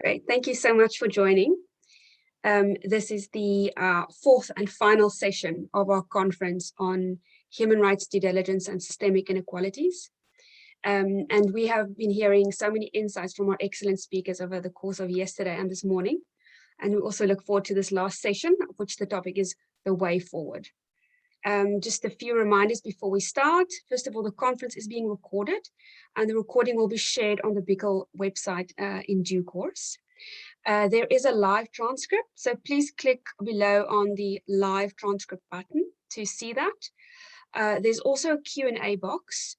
Great, thank you so much for joining. This is the fourth and final session of our conference on human rights due diligence and systemic inequalities. And we have been hearing so many insights from our excellent speakers over the course of yesterday and this morning. And we also look forward to this last session, of which the topic is the way forward. Just a few reminders before we start. First of all, the conference is being recorded and the recording will be shared on the BICL website in due course. There is a live transcript, so please click below on the live transcript button to see that. There's also a Q&A box.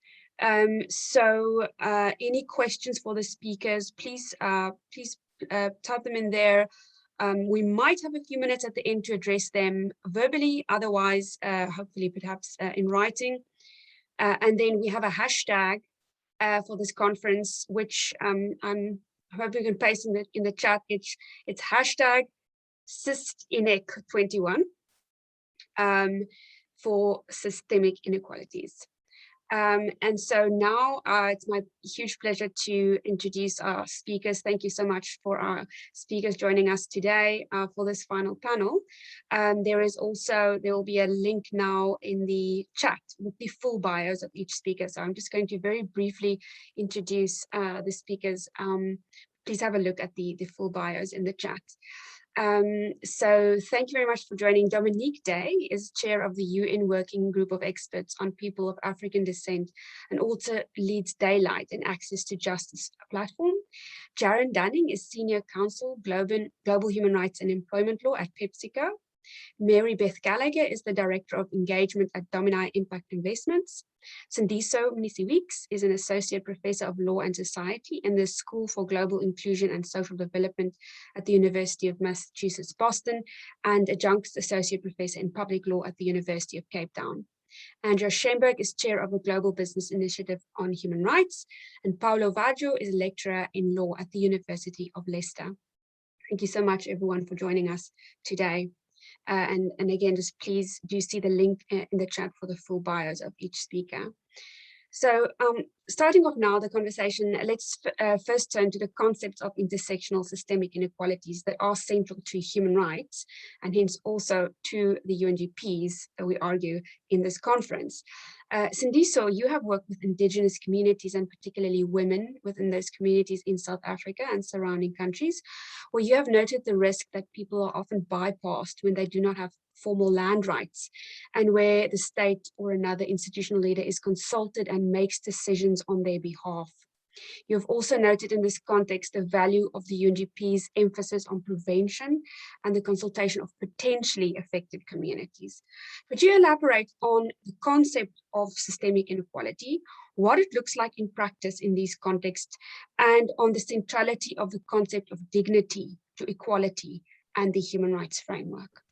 So any questions for the speakers, please type them in there. We might have a few minutes at the end to address them verbally, otherwise, hopefully perhaps in writing. And then we have a hashtag for this conference, which I'm hoping you can paste in the chat. It's hashtag SysInec21 for systemic inequalities. And so now it's my huge pleasure to introduce our speakers. Thank you so much for our speakers joining us today for this final panel. There will be a link now in the chat with the full bios of each speaker. So I'm just going to very briefly introduce the speakers. Please have a look at the full bios in the chat. So thank you very much for joining. Dominique Day is chair of the UN Working Group of Experts on People of African Descent and also leads Daylight and Access to Justice platform. Jaren is senior counsel, Global Human Rights and Employment Law at Pepsico. Beth Gallagher is the Director of Engagement at Domini Impact Investments. Sindiso Mnisiweeks is an Associate Professor of Law and Society in the School for Global Inclusion and Social Development at the University of Massachusetts, Boston, and Adjunct Associate Professor in Public Law at the University of Cape Town. Andrea Schemberg is Chair of the Global Business Initiative on Human Rights, and Paulo Vaggio is a Lecturer in Law at the University of Leicester. Thank you so much, everyone, for joining us today. And again, just please do see the link in the chat for the full bios of each speaker. So starting off now the conversation, let's first turn to the concepts of intersectional systemic inequalities that are central to human rights and hence also to the UNGPs, we argue, in this conference. Sindiso, you have worked with indigenous communities and particularly women within those communities in South Africa and surrounding countries, where you have noted the risk that people are often bypassed when they do not have formal land rights, and where the state or another institutional leader is consulted and makes decisions on their behalf. You've also noted in this context the value of the UNGP's emphasis on prevention and the consultation of potentially affected communities. Could you elaborate on the concept of systemic inequality, what it looks like in practice in these contexts, and on the centrality of the concept of dignity to equality and the human rights framework?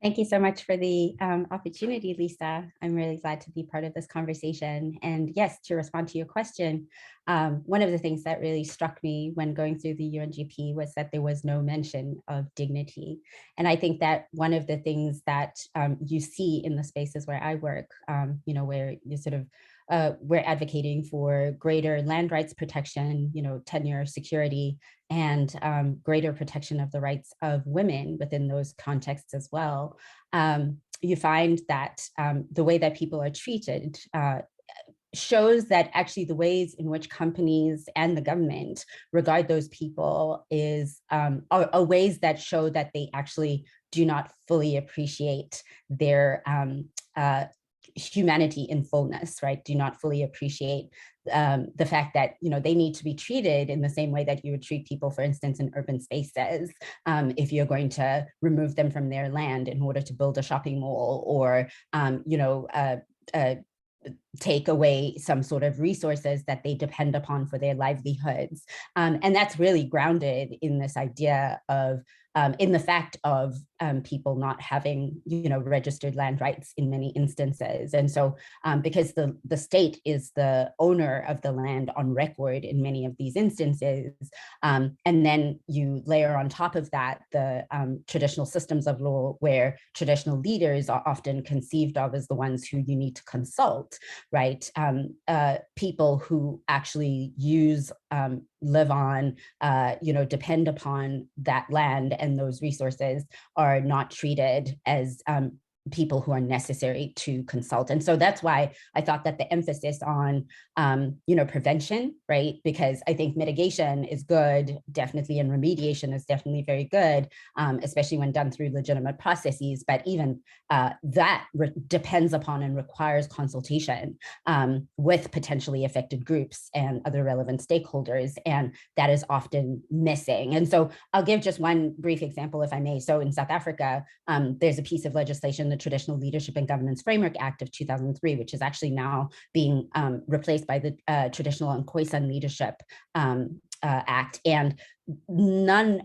Thank you so much for the opportunity, Lisa. I'm really glad to be part of this conversation. And yes, to respond to your question, one of the things that really struck me when going through the UNGP was that there was no mention of dignity. And I think that one of the things that you see in the spaces where I work, where you sort of we're advocating for greater land rights protection, tenure, security, and greater protection of the rights of women within those contexts as well. You find that the way that people are treated shows that actually the ways in which companies and the government regard those people are ways that show that they actually do not fully appreciate their humanity in fullness, right? Do not fully appreciate the fact that they need to be treated in the same way that you would treat people, for instance, in urban spaces, if you're going to remove them from their land in order to build a shopping mall or take away some sort of resources that they depend upon for their livelihoods. And that's really grounded in this idea of in the fact of people not having, registered land rights in many instances. And so because the state is the owner of the land on record in many of these instances, and then you layer on top of that the traditional systems of law where traditional leaders are often conceived of as the ones who you need to consult right? People who actually use, live on, depend upon that land and those resources are not treated as people who are necessary to consult. And so that's why I thought that the emphasis on, prevention, right? Because I think mitigation is good, definitely, and remediation is definitely very good, especially when done through legitimate processes. But even that depends upon and requires consultation with potentially affected groups and other relevant stakeholders. And that is often missing. And so I'll give just one brief example, if I may. So in South Africa, there's a piece of legislation, the Traditional Leadership and Governance Framework Act of 2003, which is actually now being replaced by the Traditional and Khoisan Leadership Act. And none,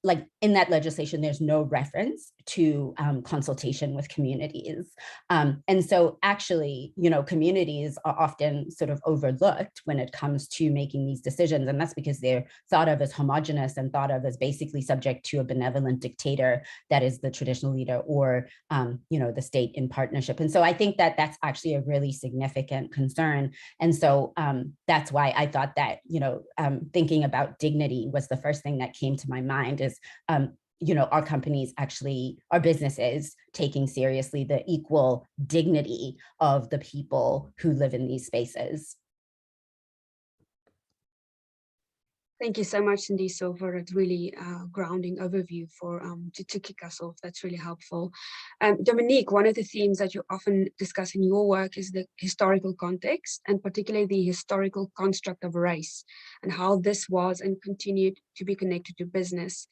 like in that legislation, there's no reference to consultation with communities. And so actually, communities are often sort of overlooked when it comes to making these decisions. And that's because they're thought of as homogenous and thought of as basically subject to a benevolent dictator that is the traditional leader, or, the state in partnership. And so I think that that's actually a really significant concern. And so that's why I thought that, thinking about dignity was the first thing that came to my mind is, our companies actually, our businesses taking seriously the equal dignity of the people who live in these spaces. Thank you so much, Cindy, for a really grounding overview to kick us off. That's really helpful. Dominique, one of the themes that you often discuss in your work is the historical context, and particularly the historical construct of race, and how this was and continued to be connected to business.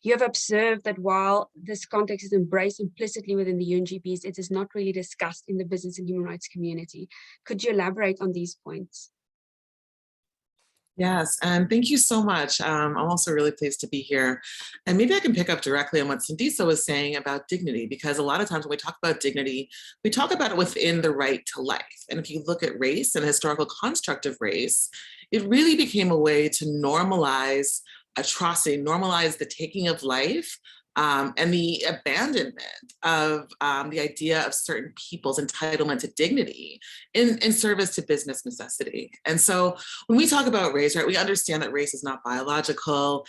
You have observed that while this context is embraced implicitly within the UNGPs, it is not really discussed in the business and human rights community. Could you elaborate on these points? Yes, and thank you so much. I'm also really pleased to be here. And maybe I can pick up directly on what Sindisa was saying about dignity, because a lot of times when we talk about dignity, we talk about it within the right to life. And if you look at race and the historical construct of race, it really became a way to normalize atrocity, normalize the taking of life, and the abandonment of the idea of certain people's entitlement to dignity in service to business necessity. And so when we talk about race, right, we understand that race is not biological.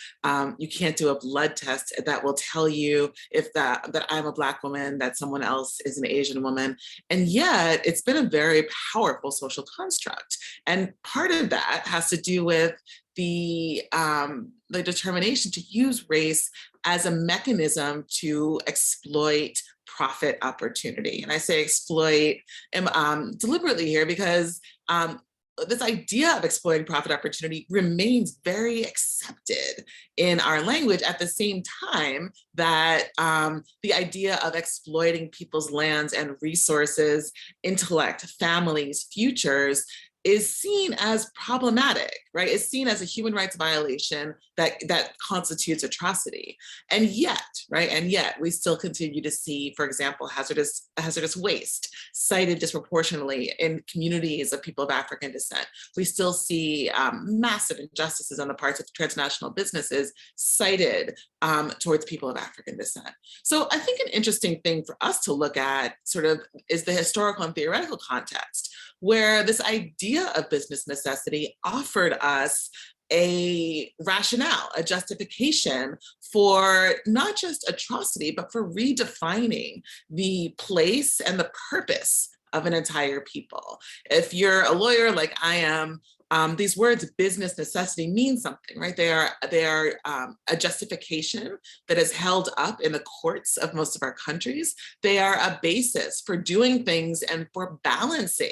You can't do a blood test that will tell you if that I'm a Black woman, that someone else is an Asian woman. And yet it's been a very powerful social construct. And part of that has to do with the determination to use race as a mechanism to exploit profit opportunity. And I say exploit deliberately here because this idea of exploiting profit opportunity remains very accepted in our language, at the same time that the idea of exploiting people's lands and resources, intellect, families, futures is seen as problematic, right? It's seen as a human rights violation that constitutes atrocity. And yet, right? And yet we still continue to see, for example, hazardous waste cited disproportionately in communities of people of African descent. We still see massive injustices on the parts of transnational businesses cited towards people of African descent. So I think an interesting thing for us to look at sort of is the historical and theoretical context, where this idea of business necessity offered us a rationale, a justification for not just atrocity, but for redefining the place and the purpose of an entire people. If you're a lawyer like I am, these words business necessity mean something, right? They are a justification that is held up in the courts of most of our countries. They are a basis for doing things and for balancing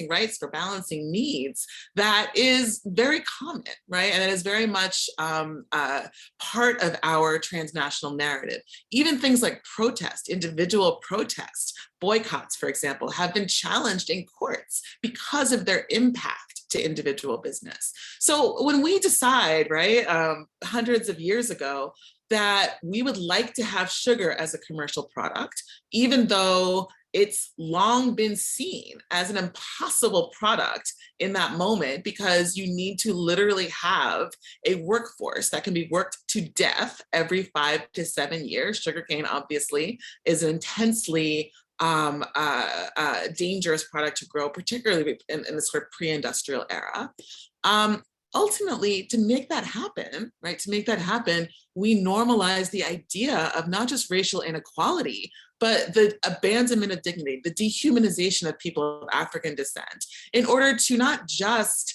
rights, for balancing needs that is very common, right? And it is very much part of our transnational narrative. Even things like protest, individual protest, boycotts, for example, have been challenged in courts because of their impact to individual business. So when we decide, right, hundreds of years ago, that we would like to have sugar as a commercial product, even though it's long been seen as an impossible product in that moment, because you need to literally have a workforce that can be worked to death every 5 to 7 years. Sugarcane obviously is an intensely dangerous product to grow, particularly in the sort of pre-industrial era. Ultimately, to make that happen, right, we normalize the idea of not just racial inequality, but the abandonment of dignity, the dehumanization of people of African descent, in order to not just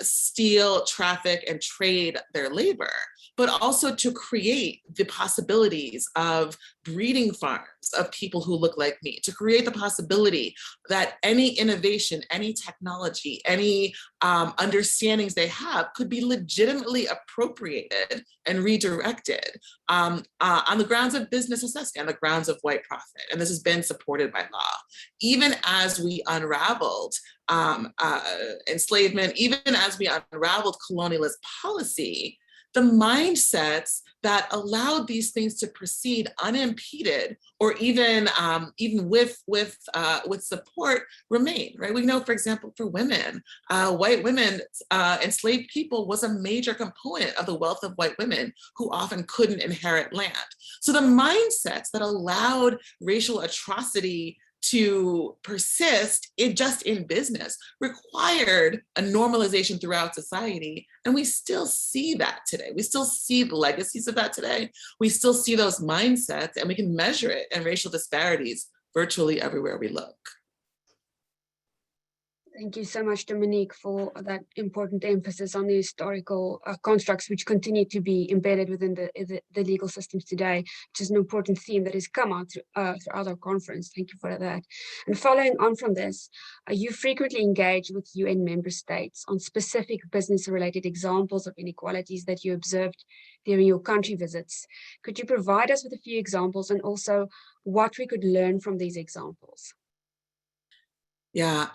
steal, traffic, and trade their labor, but also to create the possibilities of breeding farms of people who look like me, to create the possibility that any innovation, any technology, any understandings they have could be legitimately appropriated and redirected on the grounds of business necessity, on the grounds of white profit. And this has been supported by law. Even as we unraveled enslavement, even as we unraveled colonialist policy, the mindsets that allowed these things to proceed unimpeded, or even with support, remain. Right? We know, for example, for women, white women, enslaved people was a major component of the wealth of white women who often couldn't inherit land. So the mindsets that allowed racial atrocity to persist just in business required a normalization throughout society. And we still see that today. We still see the legacies of that today. We still see those mindsets, and we can measure it in racial disparities virtually everywhere we look. Thank you so much, Dominique, for that important emphasis on the historical constructs which continue to be embedded within the legal systems today, which is an important theme that has come out throughout our conference. Thank you for that. And following on from this, you frequently engage with UN member states on specific business-related examples of inequalities that you observed during your country visits. Could you provide us with a few examples, and also what we could learn from these examples? Yeah,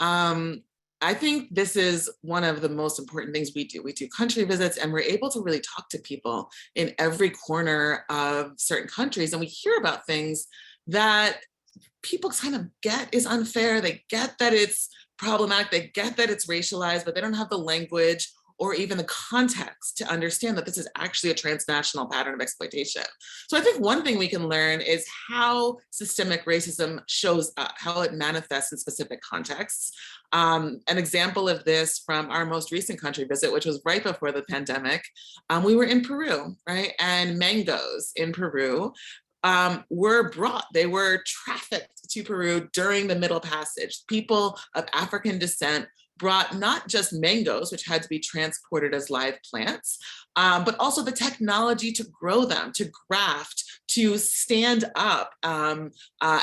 I think this is one of the most important things we do. We do country visits, and we're able to really talk to people in every corner of certain countries, and we hear about things that people kind of get is unfair. They get that it's problematic. They get that it's racialized, but they don't have the language or even the context to understand that this is actually a transnational pattern of exploitation. So I think one thing we can learn is how systemic racism shows up, how it manifests in specific contexts. An example of this from our most recent country visit, which was right before the pandemic, we were in Peru, right? And mangoes in Peru were brought, they were trafficked to Peru during the Middle Passage. People of African descent brought not just mangoes, which had to be transported as live plants, but also the technology to grow them, to graft, to stand up an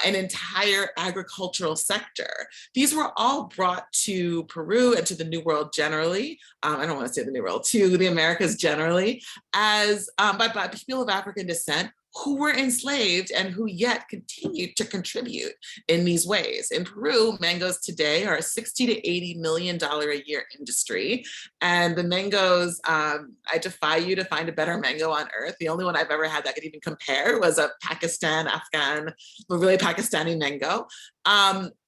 entire agricultural sector. These were all brought to Peru and to the New World generally. I don't want to say the New World, to the Americas generally, as by people of African descent who were enslaved and who yet continued to contribute in these ways. In Peru, mangoes today are a $60 to $80 million a year industry. And the mangoes, I defy you to find a better mango on earth. The only one I've ever had that could even compare was a Afghan, but really Pakistani mango.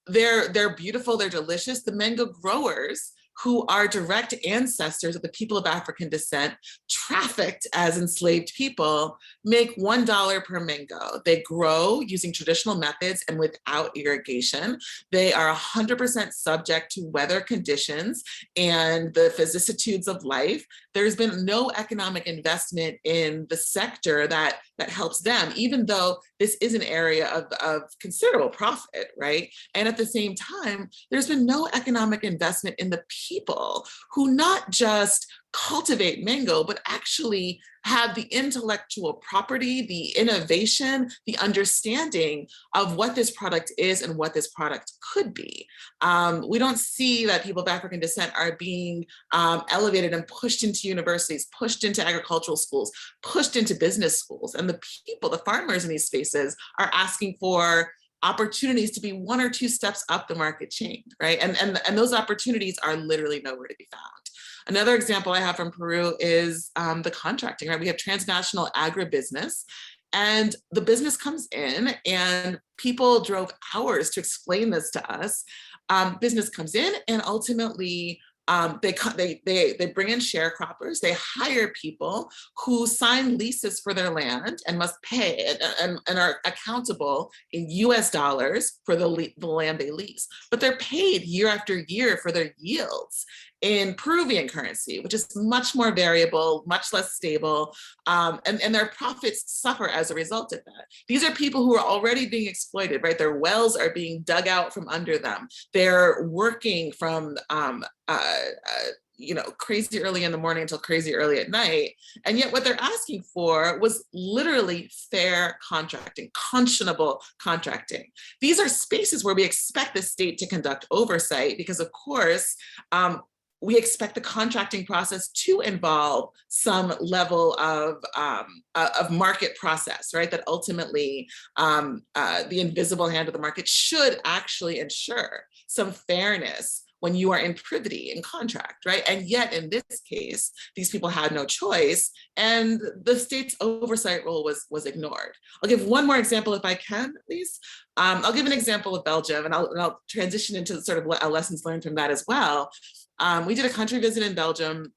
They're beautiful, they're delicious. The mango growers, who are direct ancestors of the people of African descent, trafficked as enslaved people, make $1 per mango. They grow using traditional methods and without irrigation. They are 100% subject to weather conditions and the vicissitudes of life. There's been no economic investment in the sector that helps them, even though this is an area of considerable profit, right? And at the same time, there's been no economic investment in the people who not just cultivate mango, but actually have the intellectual property, the innovation, the understanding of what this product is and what this product could be. We don't see that people of African descent are being elevated and pushed into universities, pushed into agricultural schools, pushed into business schools. And the people, the farmers in these spaces, are asking for opportunities to be 1 or 2 steps up the market chain, right? And those opportunities are literally nowhere to be found. Another example I have from Peru is the contracting, right? We have transnational agribusiness, and the business comes in, and people drove hours to explain this to us. Business comes in, and ultimately They bring in sharecroppers. They hire people who sign leases for their land and must pay and are accountable in US dollars for the land they lease. But they're paid year after year for their yields in Peruvian currency, which is much more variable, much less stable, and their profits suffer as a result of that. These are people who are already being exploited, right? Their wells are being dug out from under them. They're working from crazy early in the morning until crazy early at night. And yet what they're asking for was literally fair contracting, conscionable contracting. These are spaces where we expect the state to conduct oversight because, of course, we expect the contracting process to involve some level of market process, right? That ultimately the invisible hand of the market should actually ensure some fairness when you are in privity in contract, right? And yet in this case, these people had no choice and the state's oversight role was ignored. I'll give one more example if I can, Lise. I'll give an example of Belgium and I'll transition into sort of lessons learned from that as well. We did a country visit in Belgium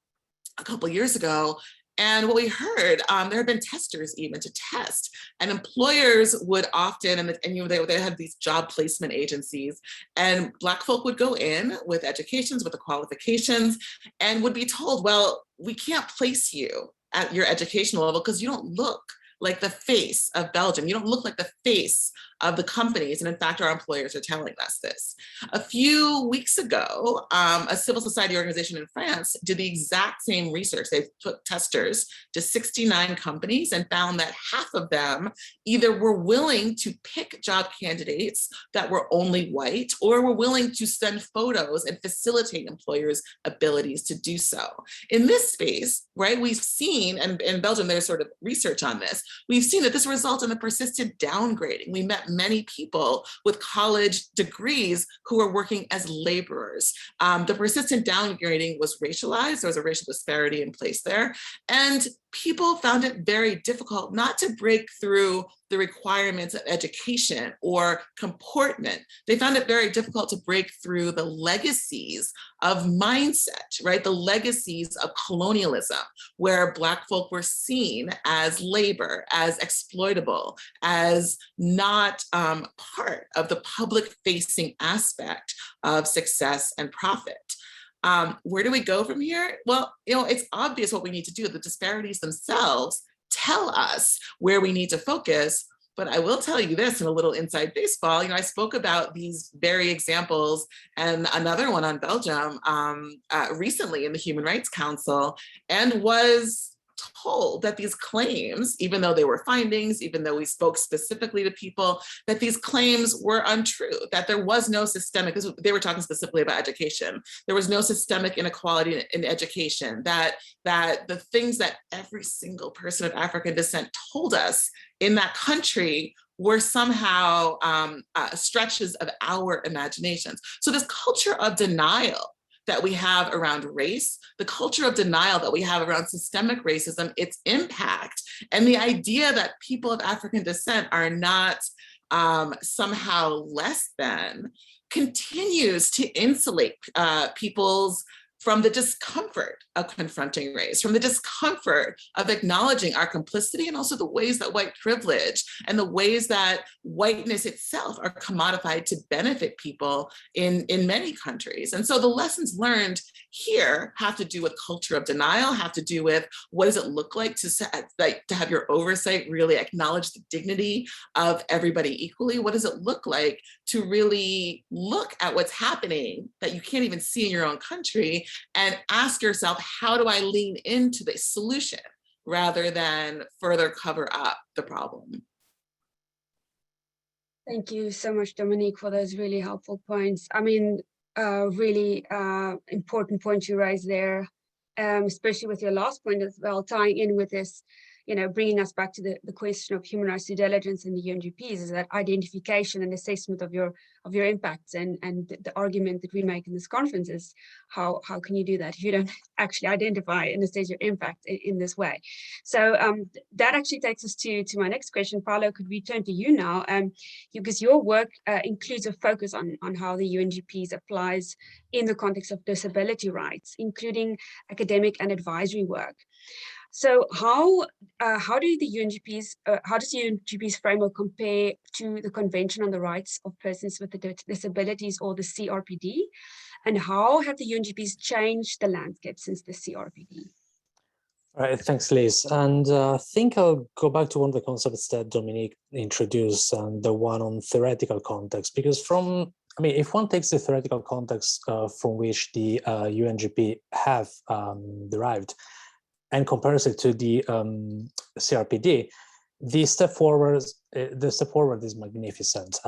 a couple of years ago. And what we heard, there had been testers even to test, and employers would often, they had these job placement agencies, and Black folk would go in with educations, with the qualifications, and would be told, well, we can't place you at your educational level because you don't look like the face of Belgium. You don't look like the face of the companies. And in fact, our employers are telling us this. A few weeks ago, a civil society organization in France did the exact same research. They took testers to 69 companies and found that half of them either were willing to pick job candidates that were only white or were willing to send photos and facilitate employers' abilities to do so. In this space, right, we've seen, and in Belgium, there's sort of research on this, we've seen that this results in a persistent downgrading. We met many people with college degrees who are working as laborers. The persistent downgrading was racialized. There was a racial disparity in place there. And people found it very difficult not to break through the requirements of education or comportment. They found it very difficult to break through the legacies of mindset, right? The legacies of colonialism, where Black folk were seen as labor, as exploitable, as not part of the public-facing aspect of success and profit. Where do we go from here? Well, it's obvious what we need to do. The disparities themselves tell us where we need to focus. But I will tell you this in a little inside baseball, I spoke about these very examples and another one on Belgium recently in the Human Rights Council, and was told that these claims, even though they were findings, even though we spoke specifically to people, that these claims were untrue, that there was no systemic, they were talking specifically about education, there was no systemic inequality in education, that the things that every single person of African descent told us in that country were somehow stretches of our imaginations. So this culture of denial that we have around race, the culture of denial that we have around systemic racism, its impact, and the idea that people of African descent are not somehow less than, continues to insulate people's from the discomfort of confronting race, from the discomfort of acknowledging our complicity, and also the ways that white privilege and the ways that whiteness itself are commodified to benefit people in many countries. And so the lessons learned here have to do with culture of denial, have to do with what does it look like to have your oversight really acknowledge the dignity of everybody equally? What does it look like to really look at what's happening that you can't even see in your own country and ask yourself, how do I lean into the solution rather than further cover up the problem? Thank you so much, Dominique, for those really helpful points. I mean, really important point you raised there, especially with your last point as well, tying in with this, bringing us back to the question of human rights due diligence in the UNGPs, is that identification and assessment of your impacts, and the argument that we make in this conference is how can you do that if you don't actually identify and assess your impact in this way? So that actually takes us to my next question. Paolo, could we turn to you now? Because your work includes a focus on how the UNGPs applies in the context of disability rights, including academic and advisory work. So how do the UNGPs, how does the UNGPs framework compare to the Convention on the Rights of Persons with Disabilities, or the CRPD? And how have the UNGPs changed the landscape since the CRPD? All right, thanks, Lise. And I think I'll go back to one of the concepts that Dominique introduced, and the one on theoretical context, because if one takes the theoretical context from which the UNGP have derived and compares it to the CRPD, the step forward is magnificent.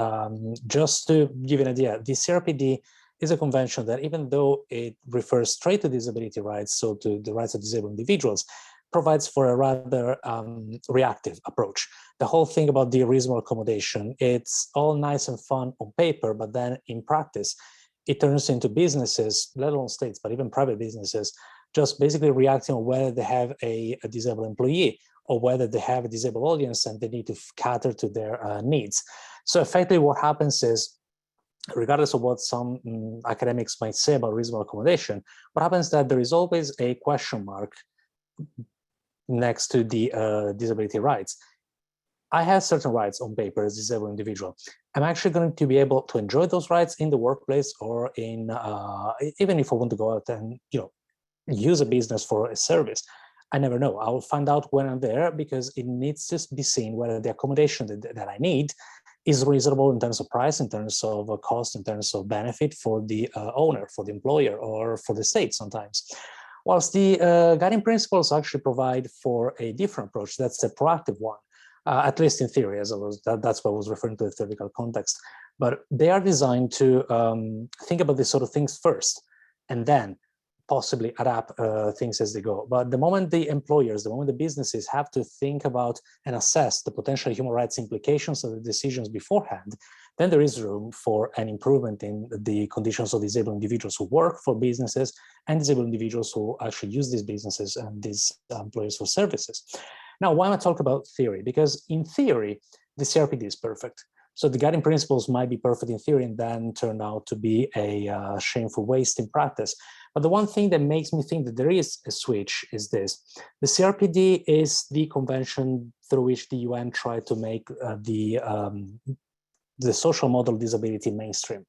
Just to give you an idea, the CRPD is a convention that, even though it refers straight to disability rights, so to the rights of disabled individuals, provides for a rather reactive approach. The whole thing about the reasonable accommodation, it's all nice and fun on paper, but then in practice, it turns into businesses, let alone states, but even private businesses, just basically reacting on whether they have a disabled employee or whether they have a disabled audience and they need to cater to their needs. So effectively what happens is, regardless of what some academics might say about reasonable accommodation, what happens is that there is always a question mark next to the disability rights. I have certain rights on paper as a disabled individual. I'm actually going to be able to enjoy those rights in the workplace, or in even if I want to go out and use a business for a service. I never know. I will find out when I'm there, because it needs to be seen whether the accommodation that I need is reasonable in terms of price, in terms of cost, in terms of benefit for the owner, for the employer, or for the state sometimes. Whilst the guiding principles actually provide for a different approach, that's a proactive one, at least in theory, that's what I was referring to the theoretical context. But they are designed to think about these sort of things first, and then possibly adapt things as they go. But the moment the employers, the moment the businesses have to think about and assess the potential human rights implications of the decisions beforehand, then there is room for an improvement in the conditions of disabled individuals who work for businesses and disabled individuals who actually use these businesses and these employers for services. Now, why am I talking about theory? Because in theory, the CRPD is perfect. So the guiding principles might be perfect in theory and then turn out to be a shameful waste in practice. But the one thing that makes me think that there is a switch is this. The CRPD is the convention through which the UN tried to make the social model disability mainstream,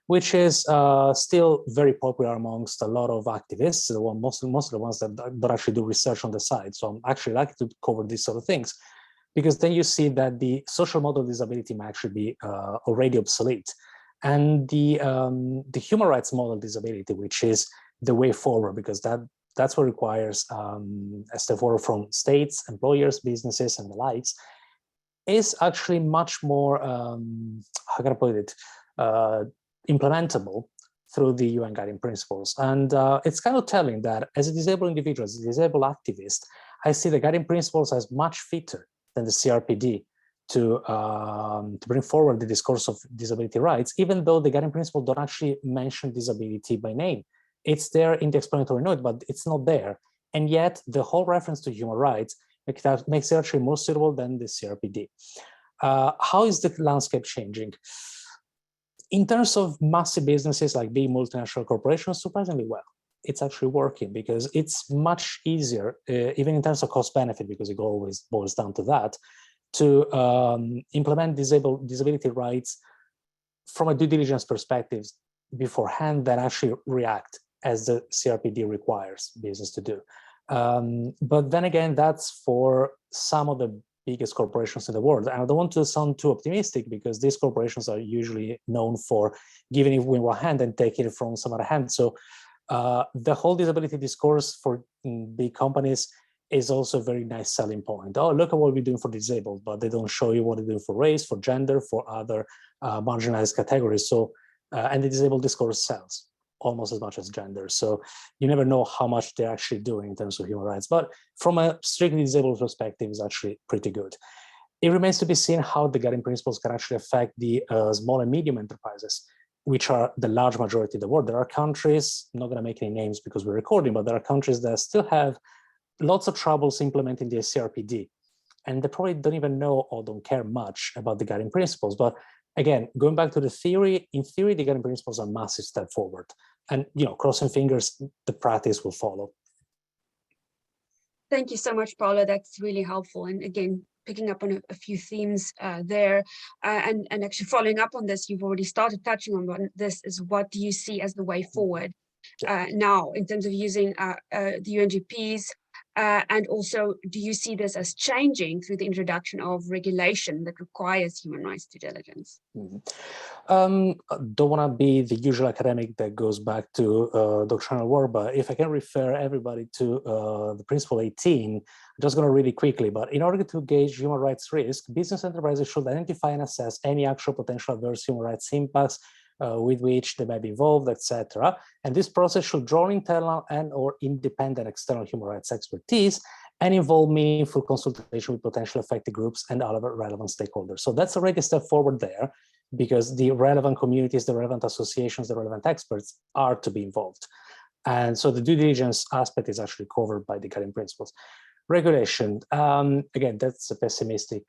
which is still very popular amongst a lot of activists, most of the ones that don't actually do research on the side. So I'm actually lucky to cover these sort of things, because then you see that the social model disability may actually be already obsolete. And the human rights model disability, which is the way forward, because that's what requires a step forward from states, employers, businesses, and the likes, is actually much more, how can I put it, implementable through the UN guiding principles. And it's kind of telling that as a disabled individual, as a disabled activist, I see the guiding principles as much fitter than the CRPD to bring forward the discourse of disability rights, even though the guiding principles don't actually mention disability by name. It's there in the explanatory note, but it's not there. And yet the whole reference to human rights makes it actually more suitable than the CRPD. How is the landscape changing? In terms of massive businesses like big multinational corporations, surprisingly well. It's actually working, because it's much easier, even in terms of cost benefit, because it always boils down to that, to implement disability rights from a due diligence perspective beforehand than actually react as the CRPD requires business to do. But then again, that's for some of the biggest corporations in the world. And I don't want to sound too optimistic, because these corporations are usually known for giving it with one hand and taking it from some other hand. So the whole disability discourse for big companies is also a very nice selling point. Oh, look at what we're doing for disabled, but they don't show you what they're doing for race, for gender, for other marginalized categories. So, and the disabled discourse sells. almost as much as gender. So you never know how much they're actually doing in terms of human rights. But from a strictly disabled perspective, it's actually pretty good. It remains to be seen how the guiding principles can actually affect the small and medium enterprises, which are the large majority of the world. There are countries, I'm not going to make any names because we're recording, but there are countries that still have lots of troubles implementing the HRDD. And they probably don't even know or don't care much about the guiding principles. But again, going back to the theory, in theory, the guiding principles are a massive step forward. And, crossing fingers, the practice will follow. Thank you so much, Paula. That's really helpful. And again, picking up on a few themes there, and actually following up on this, you've already started touching on this, is what do you see as the way forward now in terms of using the UNGPs? And also, do you see this as changing through the introduction of regulation that requires human rights due diligence? Don't want to be the usual academic that goes back to doctrinal work, but if I can refer everybody to the principle 18, I'm just going to read it quickly. But in order to gauge human rights risk, business enterprises should identify and assess any actual potential adverse human rights impacts with which they may be involved, etc. And this process should draw internal and or independent external human rights expertise and involve meaningful consultation with potentially affected groups and other relevant stakeholders. So that's already a step forward there, because the relevant communities, the relevant associations, the relevant experts are to be involved. And so the due diligence aspect is actually covered by the guiding principles. Regulation, again, that's a pessimistic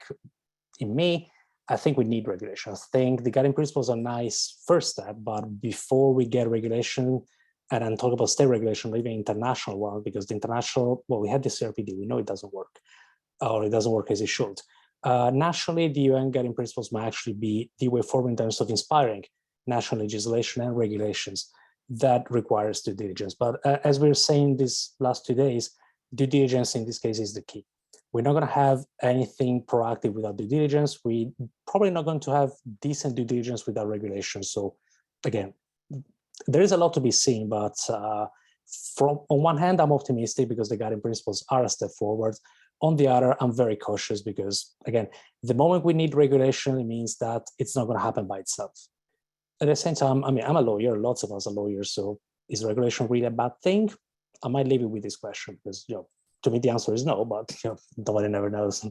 in me. I think we need regulation. I think the guiding principles are a nice first step, but before we get regulation, and then talk about state regulation, or even international one, because the international, well, we had the CRPD, we know it doesn't work, or it doesn't work as it should. Nationally, the UN guiding principles might actually be the way forward in terms of inspiring national legislation and regulations that requires due diligence. But as we were saying these last 2 days, due diligence in this case is the key. We're not going to have anything proactive without due diligence. We're probably not going to have decent due diligence without regulation. So again, there is a lot to be seen, but on one hand, I'm optimistic because the guiding principles are a step forward. On the other, I'm very cautious because, again, the moment we need regulation, it means that it's not going to happen by itself. At the same time, I mean, I'm a lawyer, lots of us are lawyers, so is regulation really a bad thing? I might leave it with this question because, to me, the answer is no, but nobody never knows.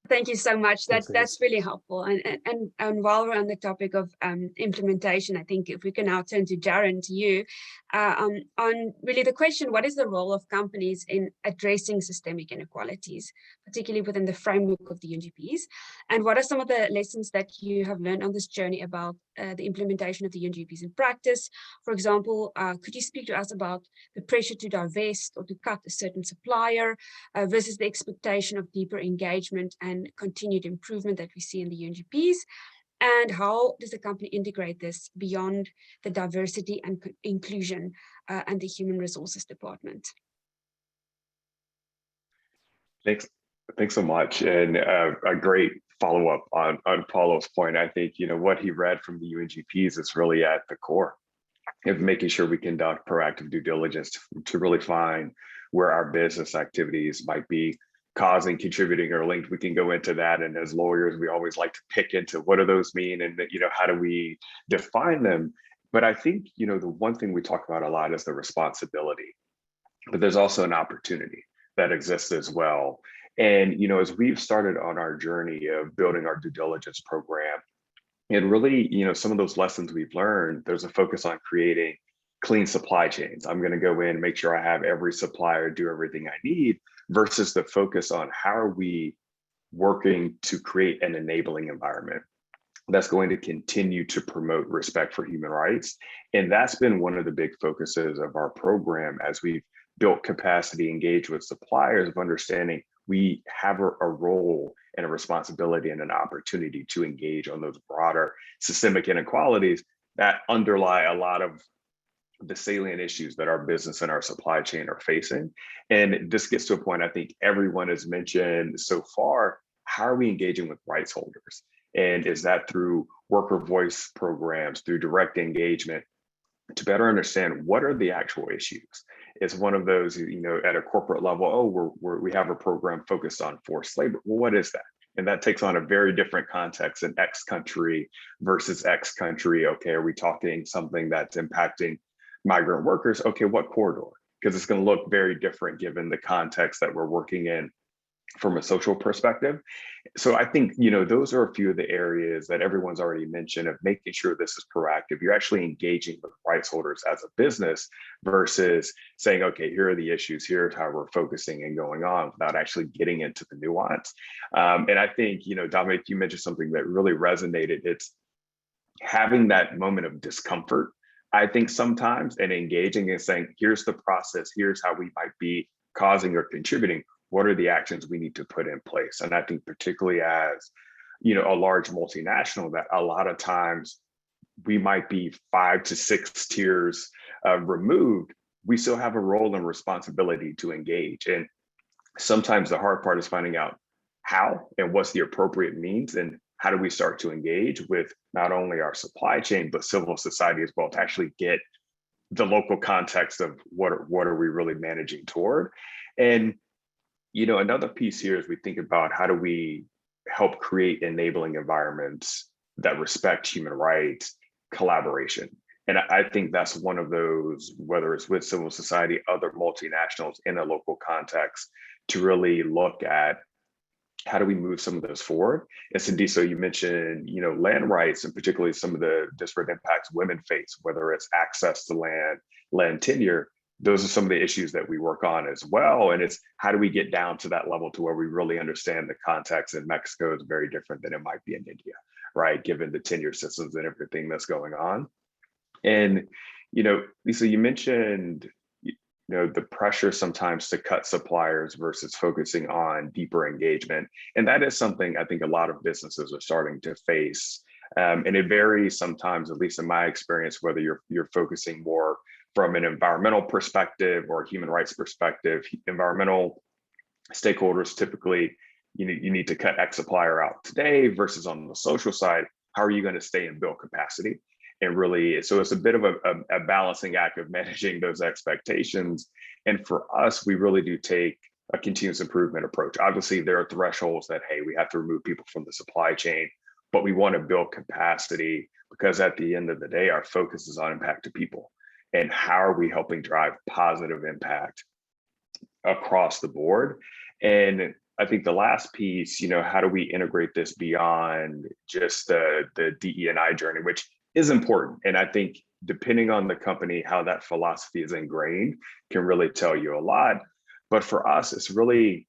Thank you so much. That's really helpful. And while we're on the topic of implementation, I think if we can now turn to Jaren, to you, on really the question, what is the role of companies in addressing systemic inequalities, particularly within the framework of the UNGPs? And what are some of the lessons that you have learned on this journey about the implementation of the UNGPs in practice? For example, could you speak to us about the pressure to divest or to cut a certain supplier versus the expectation of deeper engagement and continued improvement that we see in the UNGPs, and how does the company integrate this beyond the diversity and inclusion and the human resources department? Thanks so much, and a great follow-up on Paulo's point. I think what he read from the UNGPs is really at the core of making sure we conduct proactive due diligence to really find where our business activities might be causing, contributing, or linked. We can go into that, and as lawyers, we always like to pick into what do those mean, and how do we define them. But I think the one thing we talk about a lot is the responsibility, but there's also an opportunity that exists as well. And as we've started on our journey of building our due diligence program, and really some of those lessons we've learned, there's a focus on creating clean supply chains. I'm going to go in and make sure I have every supplier do everything I need, versus the focus on how are we working to create an enabling environment that's going to continue to promote respect for human rights. And that's been one of the big focuses of our program as we've built capacity, engaged with suppliers, of understanding we have a role and a responsibility and an opportunity to engage on those broader systemic inequalities that underlie a lot of the salient issues that our business and our supply chain are facing. And this gets to a point I think everyone has mentioned so far: how are we engaging with rights holders? And is that through worker voice programs, through direct engagement, to better understand what are the actual issues? It's one of those, at a corporate level, we have a program focused on forced labor. Well, what is that? And that takes on a very different context in X country versus X country. Okay, are we talking something that's impacting migrant workers? Okay, what corridor? Because it's going to look very different given the context that we're working in from a social perspective. So I think, those are a few of the areas that everyone's already mentioned of making sure this is proactive. You're actually engaging with rights holders as a business versus saying, okay, here are the issues, here's how we're focusing and going on without actually getting into the nuance. And I think, Dominique, you mentioned something that really resonated. It's having that moment of discomfort, I think sometimes, and engaging and saying, here's the process, here's how we might be causing or contributing. What are the actions we need to put in place? And I think particularly as, a large multinational, that a lot of times we might be 5 to 6 tiers removed, we still have a role and responsibility to engage. And sometimes the hard part is finding out how and what's the appropriate means and how do we start to engage with not only our supply chain, but civil society as well to actually get the local context of what are we really managing toward. And another piece here is we think about how do we help create enabling environments that respect human rights, collaboration. And I think that's one of those, whether it's with civil society, other multinationals in a local context, to really look at how do we move some of those forward. And Cindy, so you mentioned, land rights, and particularly some of the disparate impacts women face, whether it's access to land tenure. Those are some of the issues that we work on as well. And it's how do we get down to that level to where we really understand the context in Mexico is very different than it might be in India, right? Given the tenure systems and everything that's going on. And, Lisa, you mentioned, the pressure sometimes to cut suppliers versus focusing on deeper engagement. And that is something I think a lot of businesses are starting to face. And it varies sometimes, at least in my experience, whether you're focusing more from an environmental perspective or human rights perspective. Environmental stakeholders typically, you need to cut X supplier out today versus on the social side, how are you going to stay and build capacity? And really, so it's a bit of a balancing act of managing those expectations. And for us, we really do take a continuous improvement approach. Obviously, there are thresholds that, hey, we have to remove people from the supply chain, but we want to build capacity because at the end of the day, our focus is on impact to people. And how are we helping drive positive impact across the board? And I think the last piece, how do we integrate this beyond just the DE&I journey, which is important. And I think depending on the company, how that philosophy is ingrained can really tell you a lot. But for us, it's really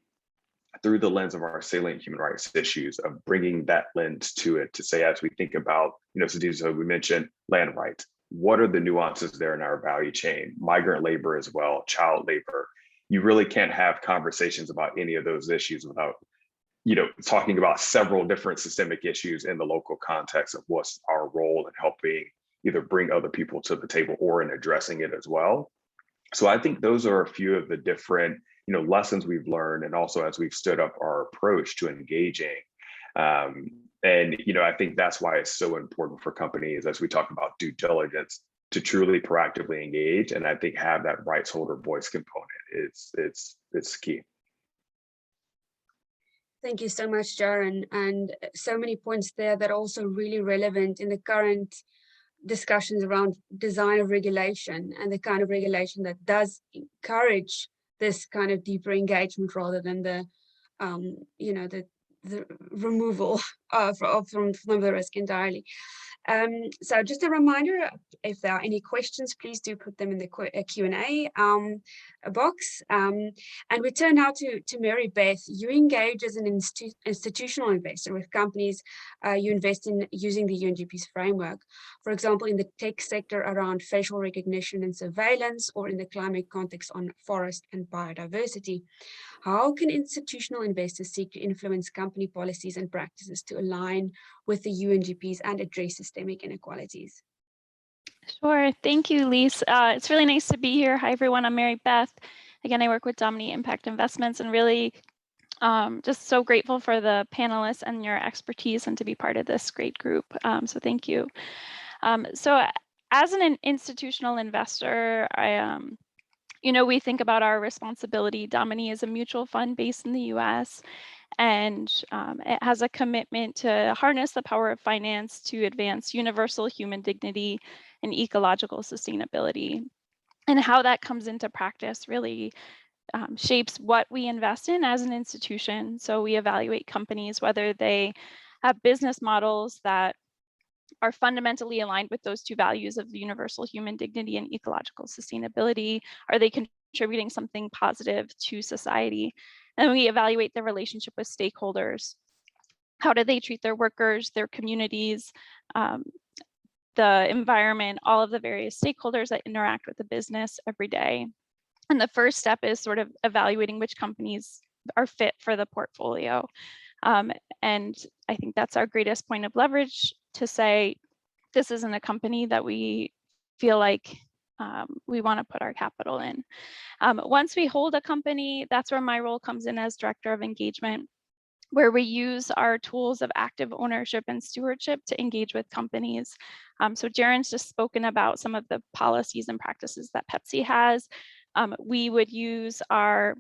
through the lens of our salient human rights issues, of bringing that lens to it to say, as we think about, so we mentioned land rights. What are the nuances there in our value chain? Migrant labor as well, child labor. You really can't have conversations about any of those issues without, talking about several different systemic issues in the local context of what's our role in helping either bring other people to the table or in addressing it as well. So I think those are a few of the different, lessons we've learned, and also as we've stood up our approach to engaging. And, I think that's why it's so important for companies, as we talk about due diligence, to truly proactively engage. And I think have that rights holder voice component. It's key. Thank you so much, Jaren. And so many points there that are also really relevant in the current discussions around design of regulation and the kind of regulation that does encourage this kind of deeper engagement rather than the removal from the risk entirely. So just a reminder, if there are any questions, please do put them in the Q&A box. And we turn now to Mary Beth. You engage as an institutional investor with companies you invest in using the UNGP's framework. For example, in the tech sector around facial recognition and surveillance, or in the climate context on forest and biodiversity. How can institutional investors seek to influence company policies and practices to align with the UNGPs and address systemic inequalities? Sure. Thank you, Lise. It's really nice to be here. Hi, everyone. I'm Mary Beth. Again, I work with Domini Impact Investments, and really just so grateful for the panelists and your expertise and to be part of this great group. So thank you. So as an institutional investor, we think about our responsibility. Domini is a mutual fund based in the US, and it has a commitment to harness the power of finance to advance universal human dignity and ecological sustainability. And how that comes into practice really shapes what we invest in as an institution. So we evaluate companies, whether they have business models that are fundamentally aligned with those two values of universal human dignity and ecological sustainability. Are they contributing something positive to society? And we evaluate their relationship with stakeholders. How do they treat their workers, their communities, the environment, all of the various stakeholders that interact with the business every day. And the first step is sort of evaluating which companies are fit for the portfolio. And I think that's our greatest point of leverage to say, this isn't a company that we feel like we want to put our capital in. Once we hold a company, that's where my role comes in as Director of Engagement, where we use our tools of active ownership and stewardship to engage with companies. So Jaren's just spoken about some of the policies and practices that Pepsi has. We would use our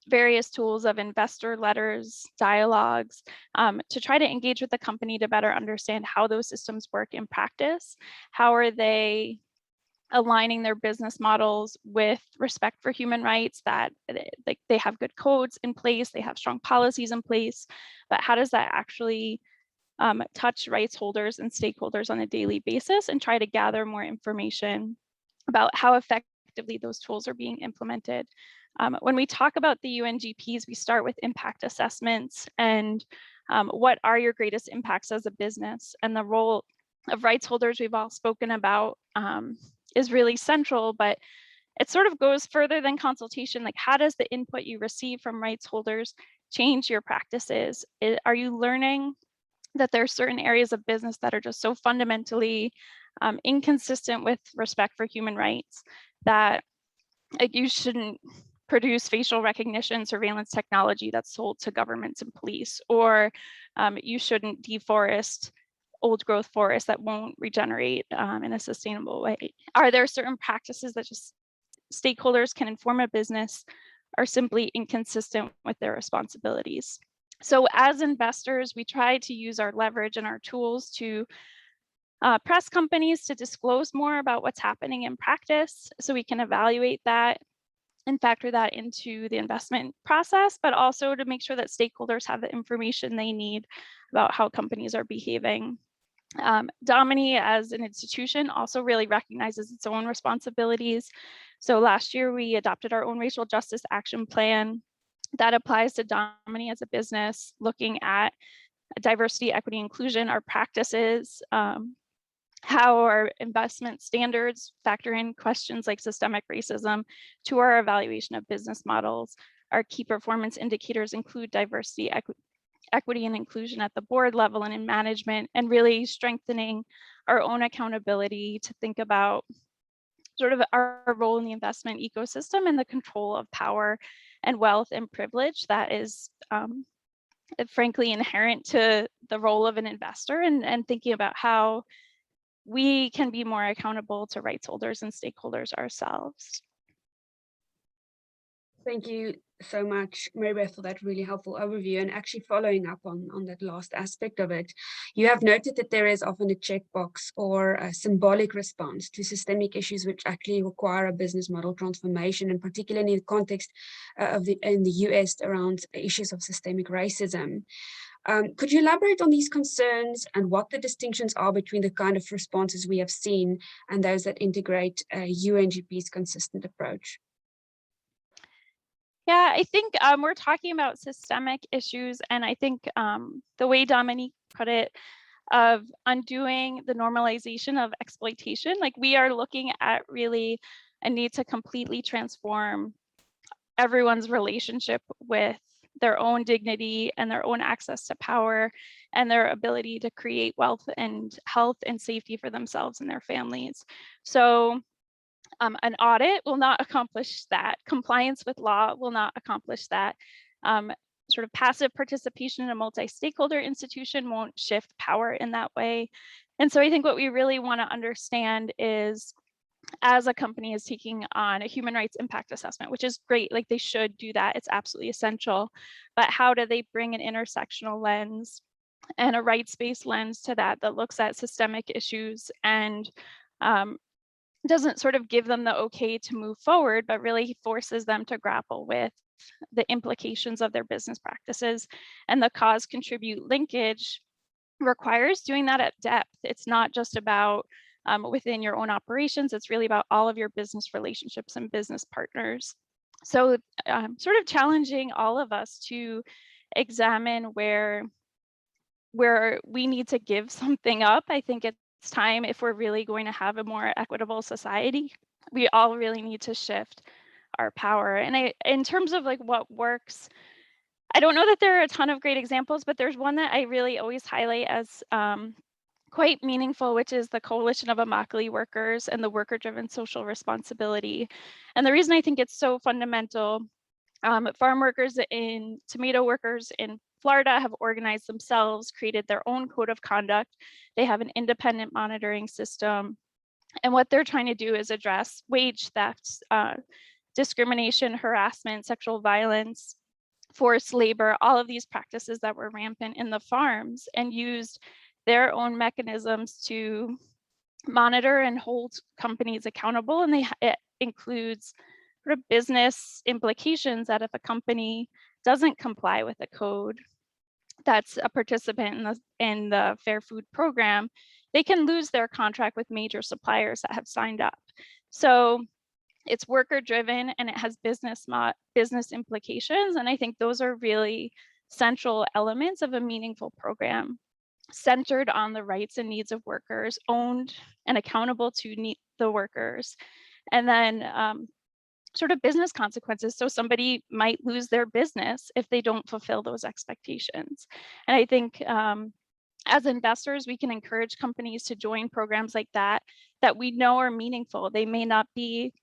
various tools of investor letters, dialogues, to try to engage with the company to better understand how those systems work in practice. How are they aligning their business models with respect for human rights, that like they have good codes in place, they have strong policies in place, but how does that actually touch rights holders and stakeholders on a daily basis, and try to gather more information about how effectively those tools are being implemented. When we talk about the UNGPs, we start with impact assessments and what are your greatest impacts as a business, and the role of rights holders we've all spoken about is really central, but it sort of goes further than consultation. Like, how does the input you receive from rights holders change your practices? Are you learning that there are certain areas of business that are just so fundamentally inconsistent with respect for human rights that you shouldn't produce facial recognition surveillance technology that's sold to governments and police, or you shouldn't deforest old growth forests that won't regenerate in a sustainable way? Are there certain practices that just stakeholders can inform a business are simply inconsistent with their responsibilities? So as investors, we try to use our leverage and our tools to press companies to disclose more about what's happening in practice, so we can evaluate that and factor that into the investment process, but also to make sure that stakeholders have the information they need about how companies are behaving. Domini as an institution also really recognizes its own responsibilities. So last year we adopted our own racial justice action plan that applies to Domini as a business, looking at diversity, equity, inclusion, our practices, how our investment standards factor in questions like systemic racism to our evaluation of business models. Our key performance indicators include diversity, equity and inclusion at the board level and in management, and really strengthening our own accountability to think about sort of our role in the investment ecosystem and the control of power and wealth and privilege that is frankly inherent to the role of an investor, and thinking about how we can be more accountable to rights holders and stakeholders ourselves. Thank you so much, Mary Beth, for that really helpful overview. And actually following up on that last aspect of it, you have noted that there is often a checkbox or a symbolic response to systemic issues which actually require a business model transformation, and particularly in the context in the US around issues of systemic racism. Could you elaborate on these concerns and what the distinctions are between the kind of responses we have seen and those that integrate UNGP's consistent approach? Yeah, I think we're talking about systemic issues, and I think the way Dominique put it, of undoing the normalization of exploitation, like we are looking at really a need to completely transform everyone's relationship with their own dignity and their own access to power and their ability to create wealth and health and safety for themselves and their families. So an audit will not accomplish that. Compliance with law will not accomplish that. Sort of passive participation in a multi-stakeholder institution won't shift power in that way. And so I think what we really want to understand is as a company is taking on a human rights impact assessment, which is great, like they should do that, it's absolutely essential, but how do they bring an intersectional lens and a rights-based lens to that looks at systemic issues and doesn't sort of give them the okay to move forward, but really forces them to grapple with the implications of their business practices. And the cause contribute linkage requires doing that at depth. It's not just about within your own operations, it's really about all of your business relationships and business partners. So sort of challenging all of us to examine where we need to give something up. I think it's time, if we're really going to have a more equitable society, we all really need to shift our power. And in terms of like what works, I don't know that there are a ton of great examples, but there's one that I really always highlight as quite meaningful, which is the Coalition of Immokalee Workers and the worker-driven social responsibility. And the reason I think it's so fundamental, farm workers and tomato workers in Florida have organized themselves, created their own code of conduct. They have an independent monitoring system. And what they're trying to do is address wage thefts, discrimination, harassment, sexual violence, forced labor, all of these practices that were rampant in the farms, and used their own mechanisms to monitor and hold companies accountable. And it includes sort of business implications that if a company doesn't comply with a code that's a participant in the Fair Food Program, they can lose their contract with major suppliers that have signed up. So it's worker driven and it has business implications. And I think those are really central elements of a meaningful program centered on the rights and needs of workers, owned and accountable to the workers. And then sort of business consequences. So somebody might lose their business if they don't fulfill those expectations. And I think as investors, we can encourage companies to join programs like that we know are meaningful. They may not be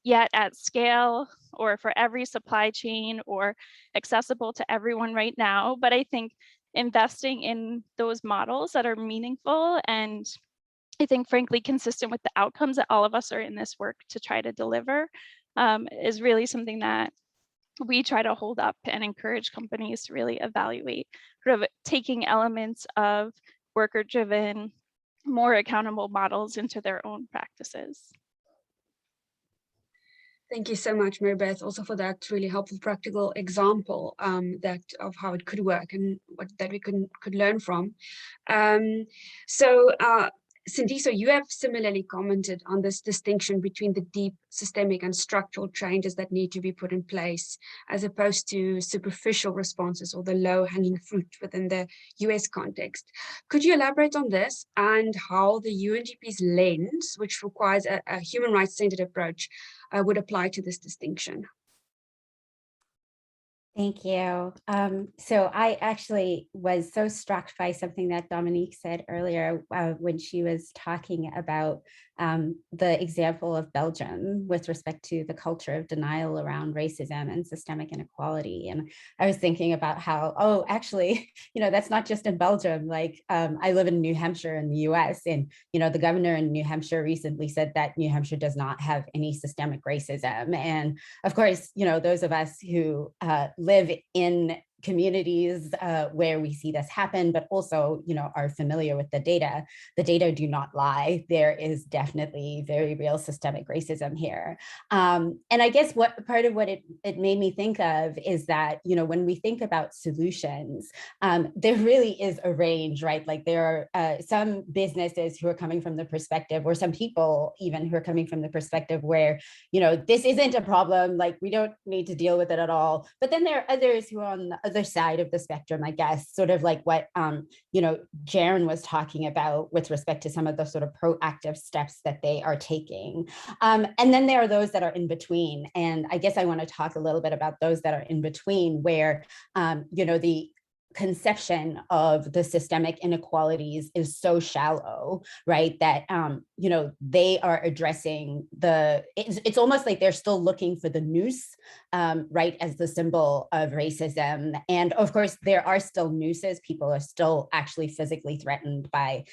yet at scale or for every supply chain or accessible to everyone right now, but I think investing in those models that are meaningful and I think frankly consistent with the outcomes that all of us are in this work to try to deliver is really something that we try to hold up and encourage companies to really evaluate, sort of taking elements of worker-driven, more accountable models into their own practices. Thank you so much, Mary Beth, also for that really helpful practical example of how it could work and what that we could learn from. Sindiso, you have similarly commented on this distinction between the deep systemic and structural changes that need to be put in place, as opposed to superficial responses or the low-hanging fruit within the US context. Could you elaborate on this and how the UNGP's lens, which requires a human rights-centered approach, would apply to this distinction? Thank you. So I actually was so struck by something that Dominique said earlier when she was talking about the example of Belgium with respect to the culture of denial around racism and systemic inequality. And I was thinking about how, oh, actually, that's not just in Belgium. Like I live in New Hampshire in the US, and, the governor in New Hampshire recently said that New Hampshire does not have any systemic racism. And of course, those of us who live in communities where we see this happen, but also, are familiar with the data do not lie. There is definitely very real systemic racism here. And I guess part of what it made me think of is that, when we think about solutions, there really is a range, right? Like there are some businesses who are coming from the perspective, or some people even who are coming from the perspective where, this isn't a problem, like we don't need to deal with it at all. But then there are others who are on the other side of the spectrum, I guess, sort of like what, Jaren was talking about with respect to some of the sort of proactive steps that they are taking. And then there are those that are in between. And I guess I want to talk a little bit about those that are in between where, the conception of the systemic inequalities is so shallow, right? That, you know, they are addressing it's almost like they're still looking for the noose, right, as the symbol of racism. And of course, there are still nooses. People are still actually physically threatened by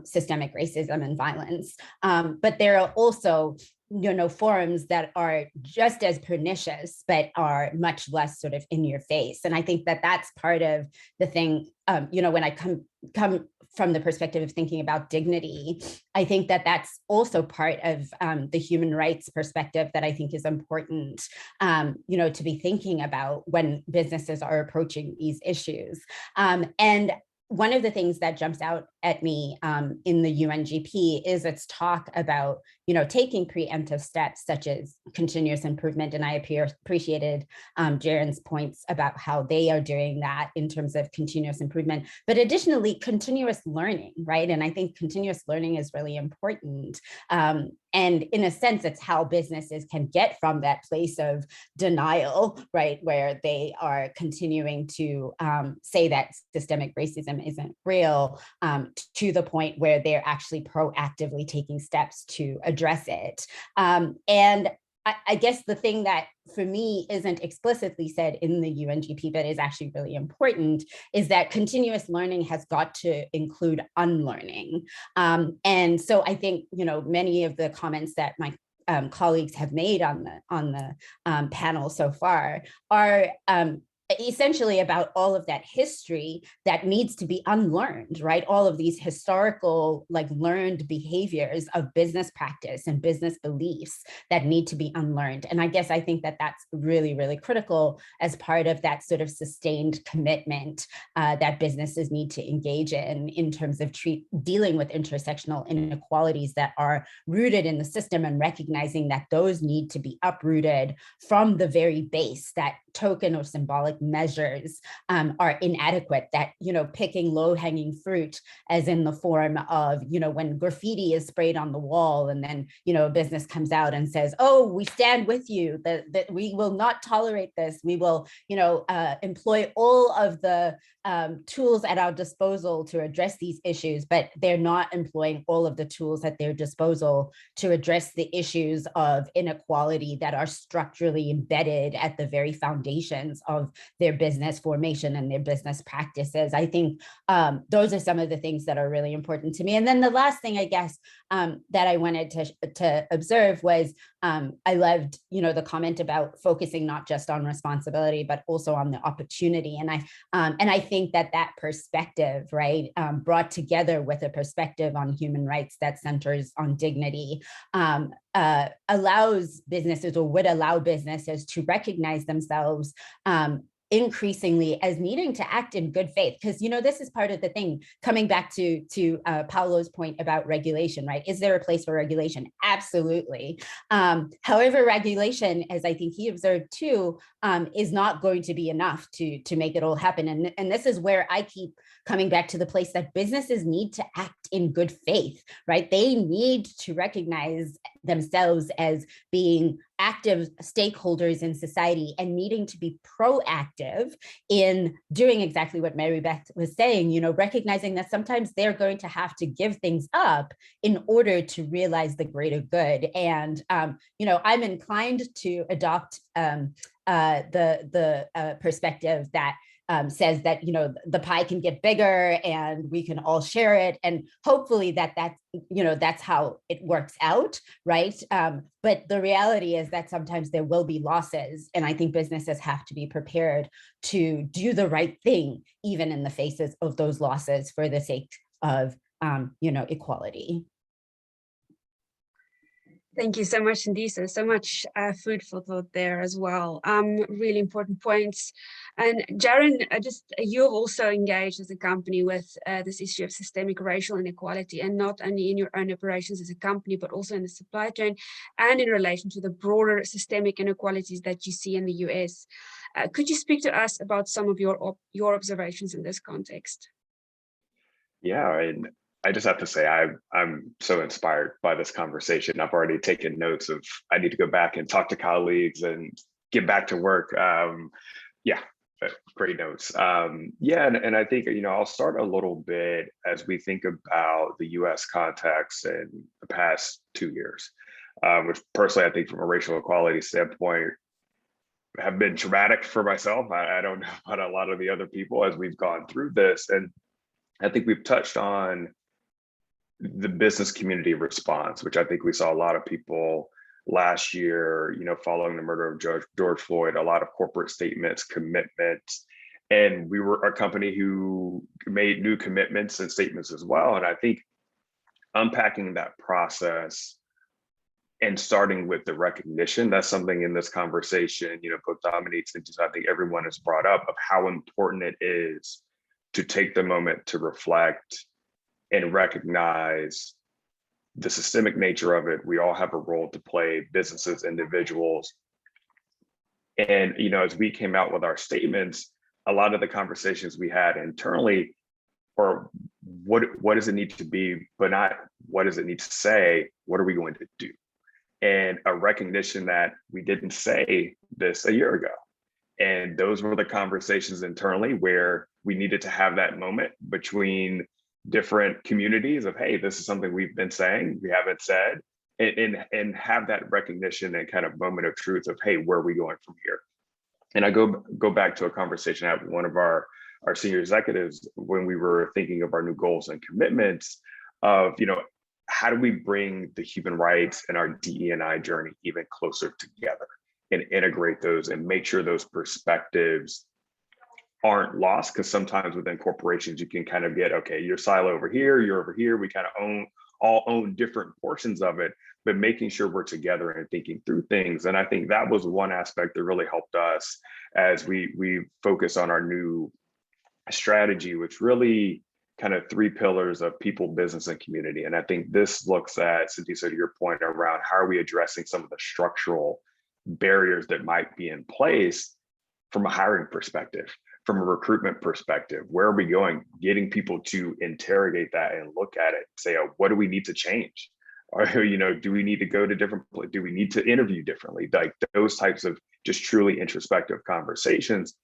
systemic racism and violence. But there are also, you know, forms that are just as pernicious, but are much less sort of in your face. And I think that that's part of the thing, you know, when I come from the perspective of thinking about dignity, I think that that's also part of the human rights perspective that I think is important, you know, to be thinking about when businesses are approaching these issues. And one of the things that jumps out at me in the UNGP is its talk about, you know, taking preemptive steps such as continuous improvement. And I appreciated Jaren's points about how they are doing that in terms of continuous improvement, but additionally continuous learning, right? And I think continuous learning is really important. And in a sense, it's how businesses can get from that place of denial, right, where they are continuing to say that systemic racism isn't real, to the point where they're actually proactively taking steps to address it. And I guess the thing that for me isn't explicitly said in the UNGP, but is actually really important, is that continuous learning has got to include unlearning. And so I think, you know, many of the comments that my colleagues have made on the panel so far are essentially about all of that history that needs to be unlearned, right? All of these historical, like, learned behaviors of business practice and business beliefs that need to be unlearned. And I guess I think that that's really, really critical as part of that sort of sustained commitment that businesses need to engage in terms of dealing with intersectional inequalities that are rooted in the system, and recognizing that those need to be uprooted from the very base, that token or symbolic measures are inadequate, that, you know, picking low-hanging fruit, as in the form of, you know, when graffiti is sprayed on the wall and then, you know, a business comes out and says, oh, we stand with you, that we will not tolerate this, we will, you know, employ all of the tools at our disposal to address these issues, but they're not employing all of the tools at their disposal to address the issues of inequality that are structurally embedded at the very foundations of their business formation and their business practices. I think those are some of the things that are really important to me. And then the last thing, I guess, that I wanted to observe was I loved, you know, the comment about focusing not just on responsibility, but also on the opportunity. And I think that perspective, right, brought together with a perspective on human rights that centers on dignity, allows businesses, or would allow businesses, to recognize themselves increasingly as needing to act in good faith. Because, you know, this is part of the thing, coming back to Paulo's point about regulation, right? Is there a place for regulation? Absolutely. However, regulation, as I think he observed too, is not going to be enough to make it all happen. And this is where I keep coming back to the place that businesses need to act in good faith, right? They need to recognize themselves as being active stakeholders in society and needing to be proactive in doing exactly what Mary Beth was saying, you know, recognizing that sometimes they're going to have to give things up in order to realize the greater good. And, you know, I'm inclined to adopt the perspective that says that, you know, the pie can get bigger and we can all share it. And hopefully that's, you know, that's how it works out, right? But the reality is that sometimes there will be losses. And I think businesses have to be prepared to do the right thing, even in the faces of those losses, for the sake of, you know, equality. Thank you so much, Indisa. So much food for thought there as well. Really important points. And Jaren, you've also engaged as a company with this issue of systemic racial inequality, and not only in your own operations as a company, but also in the supply chain and in relation to the broader systemic inequalities that you see in the US. Could you speak to us about some of your observations in this context? Yeah, and I just have to say, I'm so inspired by this conversation. I've already taken notes of, I need to go back and talk to colleagues and get back to work. Yeah, Great notes. Yeah, and I think, I'll start a little bit as we think about the US context in the past 2 years, which personally, I think from a racial equality standpoint, have been traumatic for myself. I don't know about a lot of the other people as we've gone through this. And I think we've touched on the business community response, which I think we saw a lot of people last year, following the murder of George Floyd, a lot of corporate statements, commitments, and we were a company who made new commitments and statements as well. And I think unpacking that process and starting with the recognition, that's something in this conversation, both Dominique and I think everyone has brought up, of how important it is to take the moment to reflect and recognize the systemic nature of it. We all have a role to play, businesses, individuals. And, as we came out with our statements, a lot of the conversations we had internally, or what does it need to be, but not what does it need to say, what are we going to do? And a recognition that we didn't say this a year ago. And those were the conversations internally where we needed to have that moment between different communities of, hey, this is something we've been saying, we haven't said, and have that recognition and kind of moment of truth of, hey, where are we going from here? And I go back to a conversation I had with one of our senior executives when we were thinking of our new goals and commitments of, how do we bring the human rights and our DE&I journey even closer together and integrate those and make sure those perspectives aren't lost? Because sometimes within corporations, you can kind of get, okay, you're silo over here, you're over here. We kind of all own different portions of it, but making sure we're together and thinking through things. And I think that was one aspect that really helped us as we focus on our new strategy, which really kind of 3 pillars of people, business, and community. And I think this looks at, Sandisa, to your point around how are we addressing some of the structural barriers that might be in place from a hiring perspective, from a recruitment perspective. Where are we going? Getting people to interrogate that and look at it, say, oh, what do we need to change? Or, do we need to go to different places? Do we need to interview differently? Like those types of just truly introspective conversations.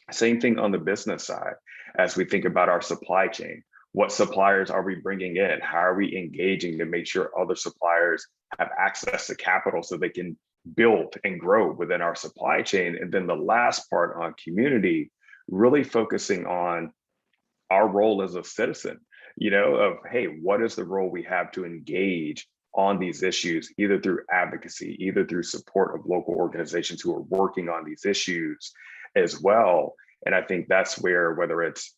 Same thing on the business side, as we think about our supply chain. What suppliers are we bringing in? How are we engaging to make sure other suppliers have access to capital so they can build and grow within our supply chain? And then the last part on community, really focusing on our role as a citizen, of, hey, what is the role we have to engage on these issues, either through advocacy, either through support of local organizations who are working on these issues as well. And I think that's where, whether it's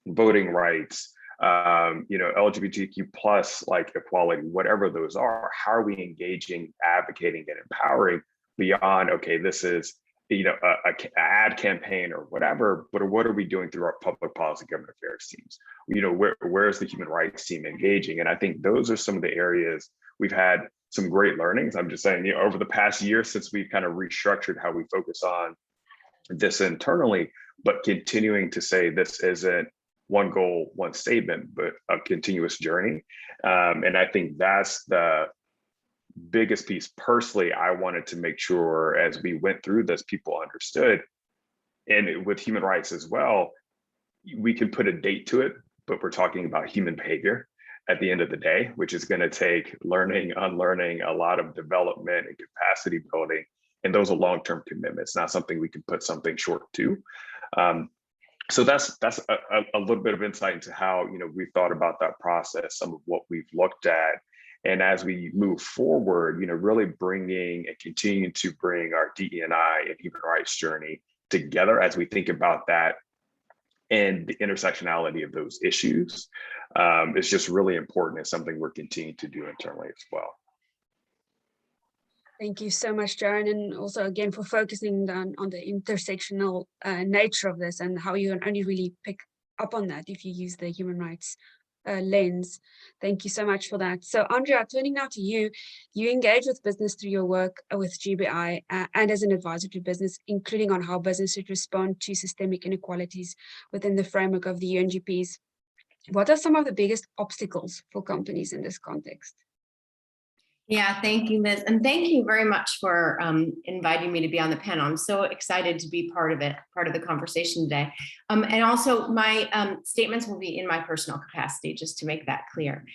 voting rights, LGBTQ plus like equality, whatever those are, how are we engaging, advocating, and empowering beyond, okay, this is, a ad campaign or whatever, but what are we doing through our public policy government affairs teams? Where's the human rights team engaging? And I think those are some of the areas we've had some great learnings. I'm just saying, over the past year, since we've kind of restructured how we focus on this internally, but continuing to say this isn't one goal, one statement, but a continuous journey. And I think that's the biggest piece. Personally, I wanted to make sure as we went through this, people understood, and with human rights as well, we can put a date to it, but we're talking about human behavior at the end of the day, which is going to take learning, unlearning, a lot of development and capacity building. And those are long-term commitments, not something we can put something short to. So that's a little bit of insight into how we thought about that process, some of what we've looked at. And as we move forward, really bringing and continuing to bring our DE&I and human rights journey together as we think about that and the intersectionality of those issues is just really important. It's something we're continuing to do internally as well. Thank you so much, Jaren, and also again for focusing on the intersectional nature of this and how you can only really pick up on that if you use the human rights lens. Thank you so much for that. So Andrea, turning now to you, you engage with business through your work with GBI and as an advisor to business, including on how business should respond to systemic inequalities within the framework of the UNGPs. What are some of the biggest obstacles for companies in this context? Yeah, thank you, Liz. And thank you very much for inviting me to be on the panel. I'm so excited to be part of it, part of the conversation today. And also my statements will be in my personal capacity, just to make that clear.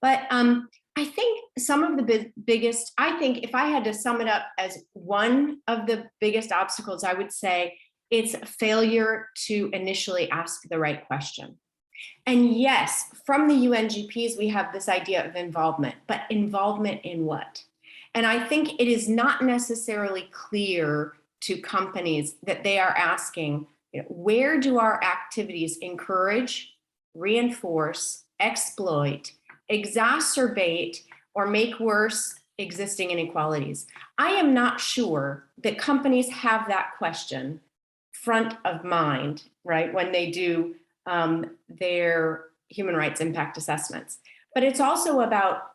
But I think some of the biggest, I think if I had to sum it up as one of the biggest obstacles, I would say it's failure to initially ask the right question. And yes, from the UNGPs, we have this idea of involvement, but involvement in what? And I think it is not necessarily clear to companies that they are asking, where do our activities encourage, reinforce, exploit, exacerbate, or make worse existing inequalities? I am not sure that companies have that question front of mind, right, when they do their human rights impact assessments. But it's also about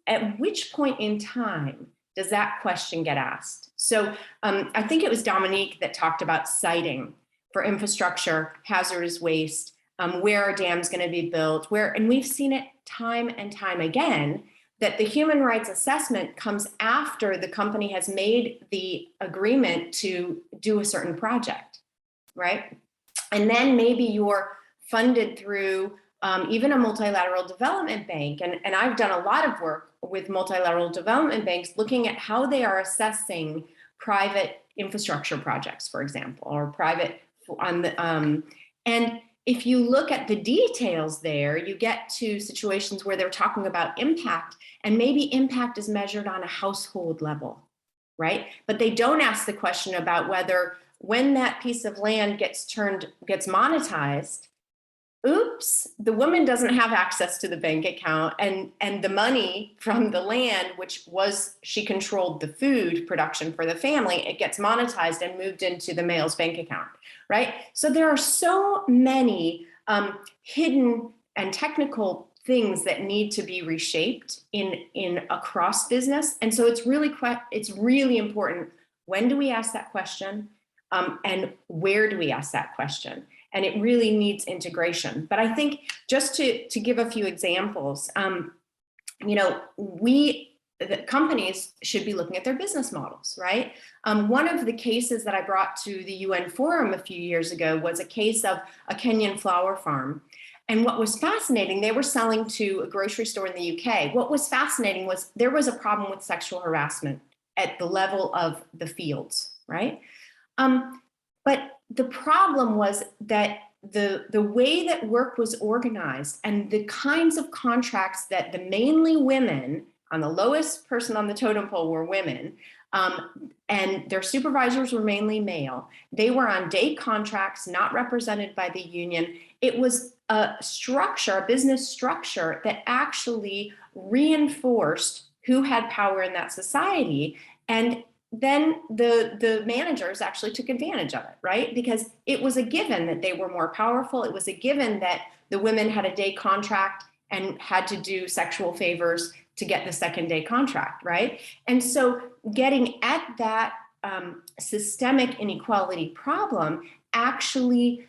at which point in time does that question get asked? So I think it was Dominique that talked about siting for infrastructure, hazardous waste, where are dams going to be built, and we've seen it time and time again, that the human rights assessment comes after the company has made the agreement to do a certain project, right? And then maybe you're funded through even a multilateral development bank. And I've done a lot of work with multilateral development banks looking at how they are assessing private infrastructure projects, for example, or private on the, and if you look at the details there, you get to situations where they're talking about impact, and maybe impact is measured on a household level, right? But they don't ask the question about whether when that piece of land gets monetized, oops, the woman doesn't have access to the bank account, and the money from the land, which was, she controlled the food production for the family, it gets monetized and moved into the male's bank account, right? So there are so many hidden and technical things that need to be reshaped in across business. And so it's really important, when do we ask that question? And where do we ask that question? And it really needs integration. But I think just to give a few examples, the companies should be looking at their business models, right? One of the cases that I brought to the UN Forum a few years ago was a case of a Kenyan flower farm. And what was fascinating, they were selling to a grocery store in the UK. What was fascinating was there was a problem with sexual harassment at the level of the fields, right? But the problem was that the way that work was organized and the kinds of contracts that the mainly women, on the lowest person on the totem pole were women, and their supervisors were mainly male. They were on day contracts, not represented by the union. It was a structure, a business structure that actually reinforced who had power in that society. And then the managers actually took advantage of it, right? Because it was a given that they were more powerful. It was a given that the women had a day contract and had to do sexual favors to get the second day contract, right? And so getting at that systemic inequality problem actually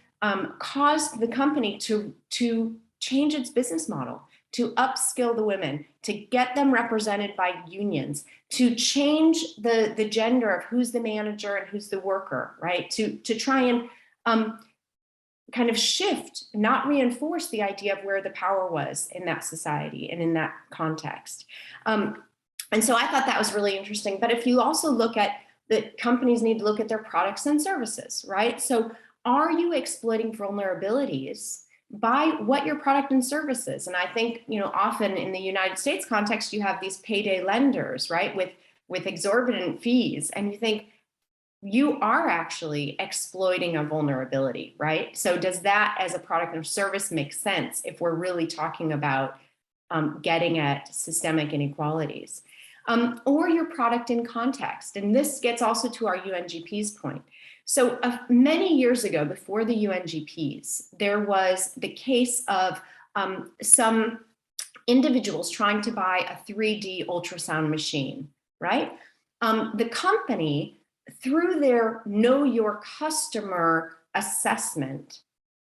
caused the company to change its business model, to upskill the women, to get them represented by unions, to change the gender of who's the manager and who's the worker, right? To try and kind of shift, not reinforce the idea of where the power was in that society and in that context. And so I thought that was really interesting. But if you also look at the companies need to look at their products and services, right? So are you exploiting vulnerabilities by what your product and service is? And I think, often in the United States context, you have these payday lenders, right? With exorbitant fees. And you think, you are actually exploiting a vulnerability, right? So does that as a product or service make sense if we're really talking about getting at systemic inequalities? Or your product in context. And this gets also to our UNGP's point. So many years ago, before the UNGPs, there was the case of some individuals trying to buy a 3D ultrasound machine, right? The company, through their Know Your Customer assessment,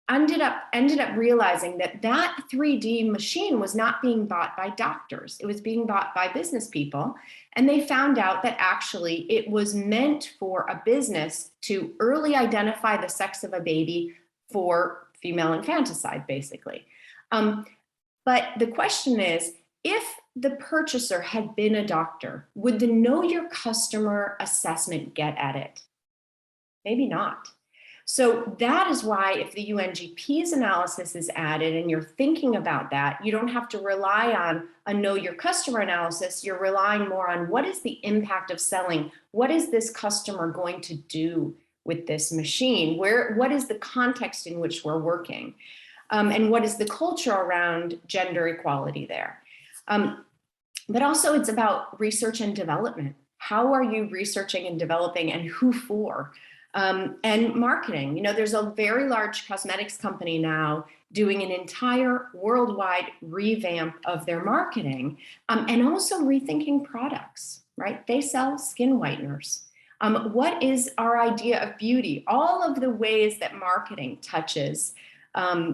ended up realizing that that 3D machine was not being bought by doctors. It was being bought by business people. And they found out that actually it was meant for a business to early identify the sex of a baby for female infanticide, basically. But the question is, if the purchaser had been a doctor, would the Know Your Customer assessment get at it? Maybe not. So that is why if the UNGP's analysis is added and you're thinking about that, you don't have to rely on a Know Your Customer analysis. You're relying more on what is the impact of selling? What is this customer going to do with this machine? What is the context in which we're working? And what is the culture around gender equality there? But also it's about research and development. How are you researching and developing, and who for? And marketing. You know, there's a very large cosmetics company now doing an entire worldwide revamp of their marketing, and also rethinking products, right? They sell skin whiteners. What is our idea of beauty? All of the ways that marketing touches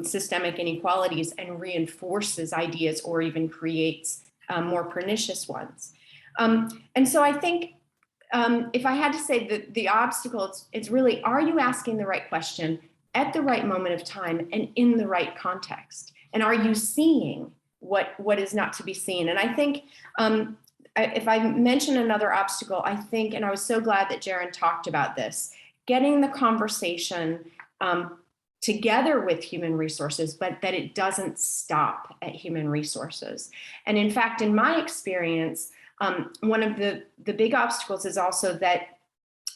systemic inequalities and reinforces ideas or even creates more pernicious ones. And so I think if I had to say that the obstacle, it's really, are you asking the right question at the right moment of time and in the right context? And are you seeing what is not to be seen? And I think if I mention another obstacle, I think, and I was so glad that Jaren talked about this, getting the conversation together with human resources, but that it doesn't stop at human resources. And in fact, in my experience, one of the big obstacles is also that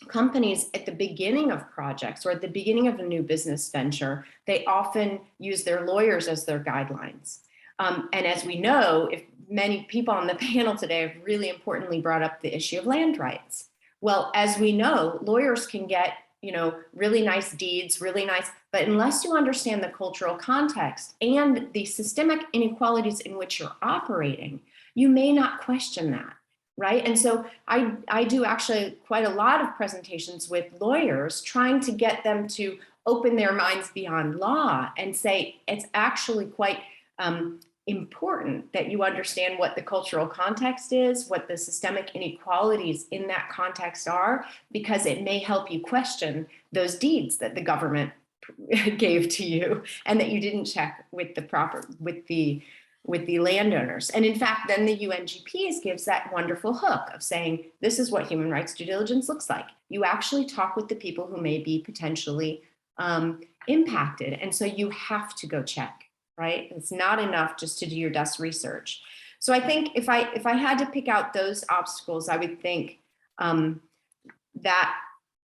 companies at the beginning of projects or at the beginning of a new business venture, they often use their lawyers as their guidelines. And as we know, if many people on the panel today have really importantly brought up the issue of land rights. Well, as we know, lawyers can get, you know, really nice deeds, really nice, but unless you understand the cultural context and the systemic inequalities in which you're operating, you may not question that, right? And so I do actually quite a lot of presentations with lawyers trying to get them to open their minds beyond law and say it's actually quite important that you understand what the cultural context is, what the systemic inequalities in that context are, because it may help you question those deeds that the government gave to you and that you didn't check with the landowners. And in fact, then the UNGPs gives that wonderful hook of saying, this is what human rights due diligence looks like. You actually talk with the people who may be potentially impacted. And so you have to go check. Right? It's not enough just to do your desk research. So I think if I had to pick out those obstacles, I would think that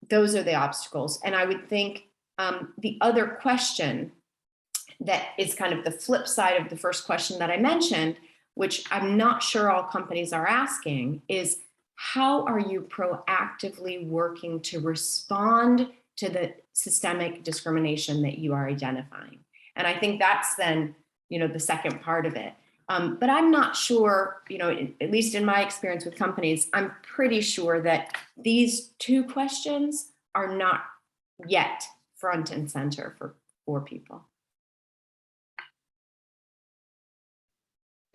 those are the obstacles. And I would think the other question that is kind of the flip side of the first question that I mentioned, which I'm not sure all companies are asking, is how are you proactively working to respond to the systemic discrimination that you are identifying? And I think that's then, you know, the second part of it. But I'm not sure, you know, at least in my experience with companies, I'm pretty sure that these two questions are not yet front and center for people.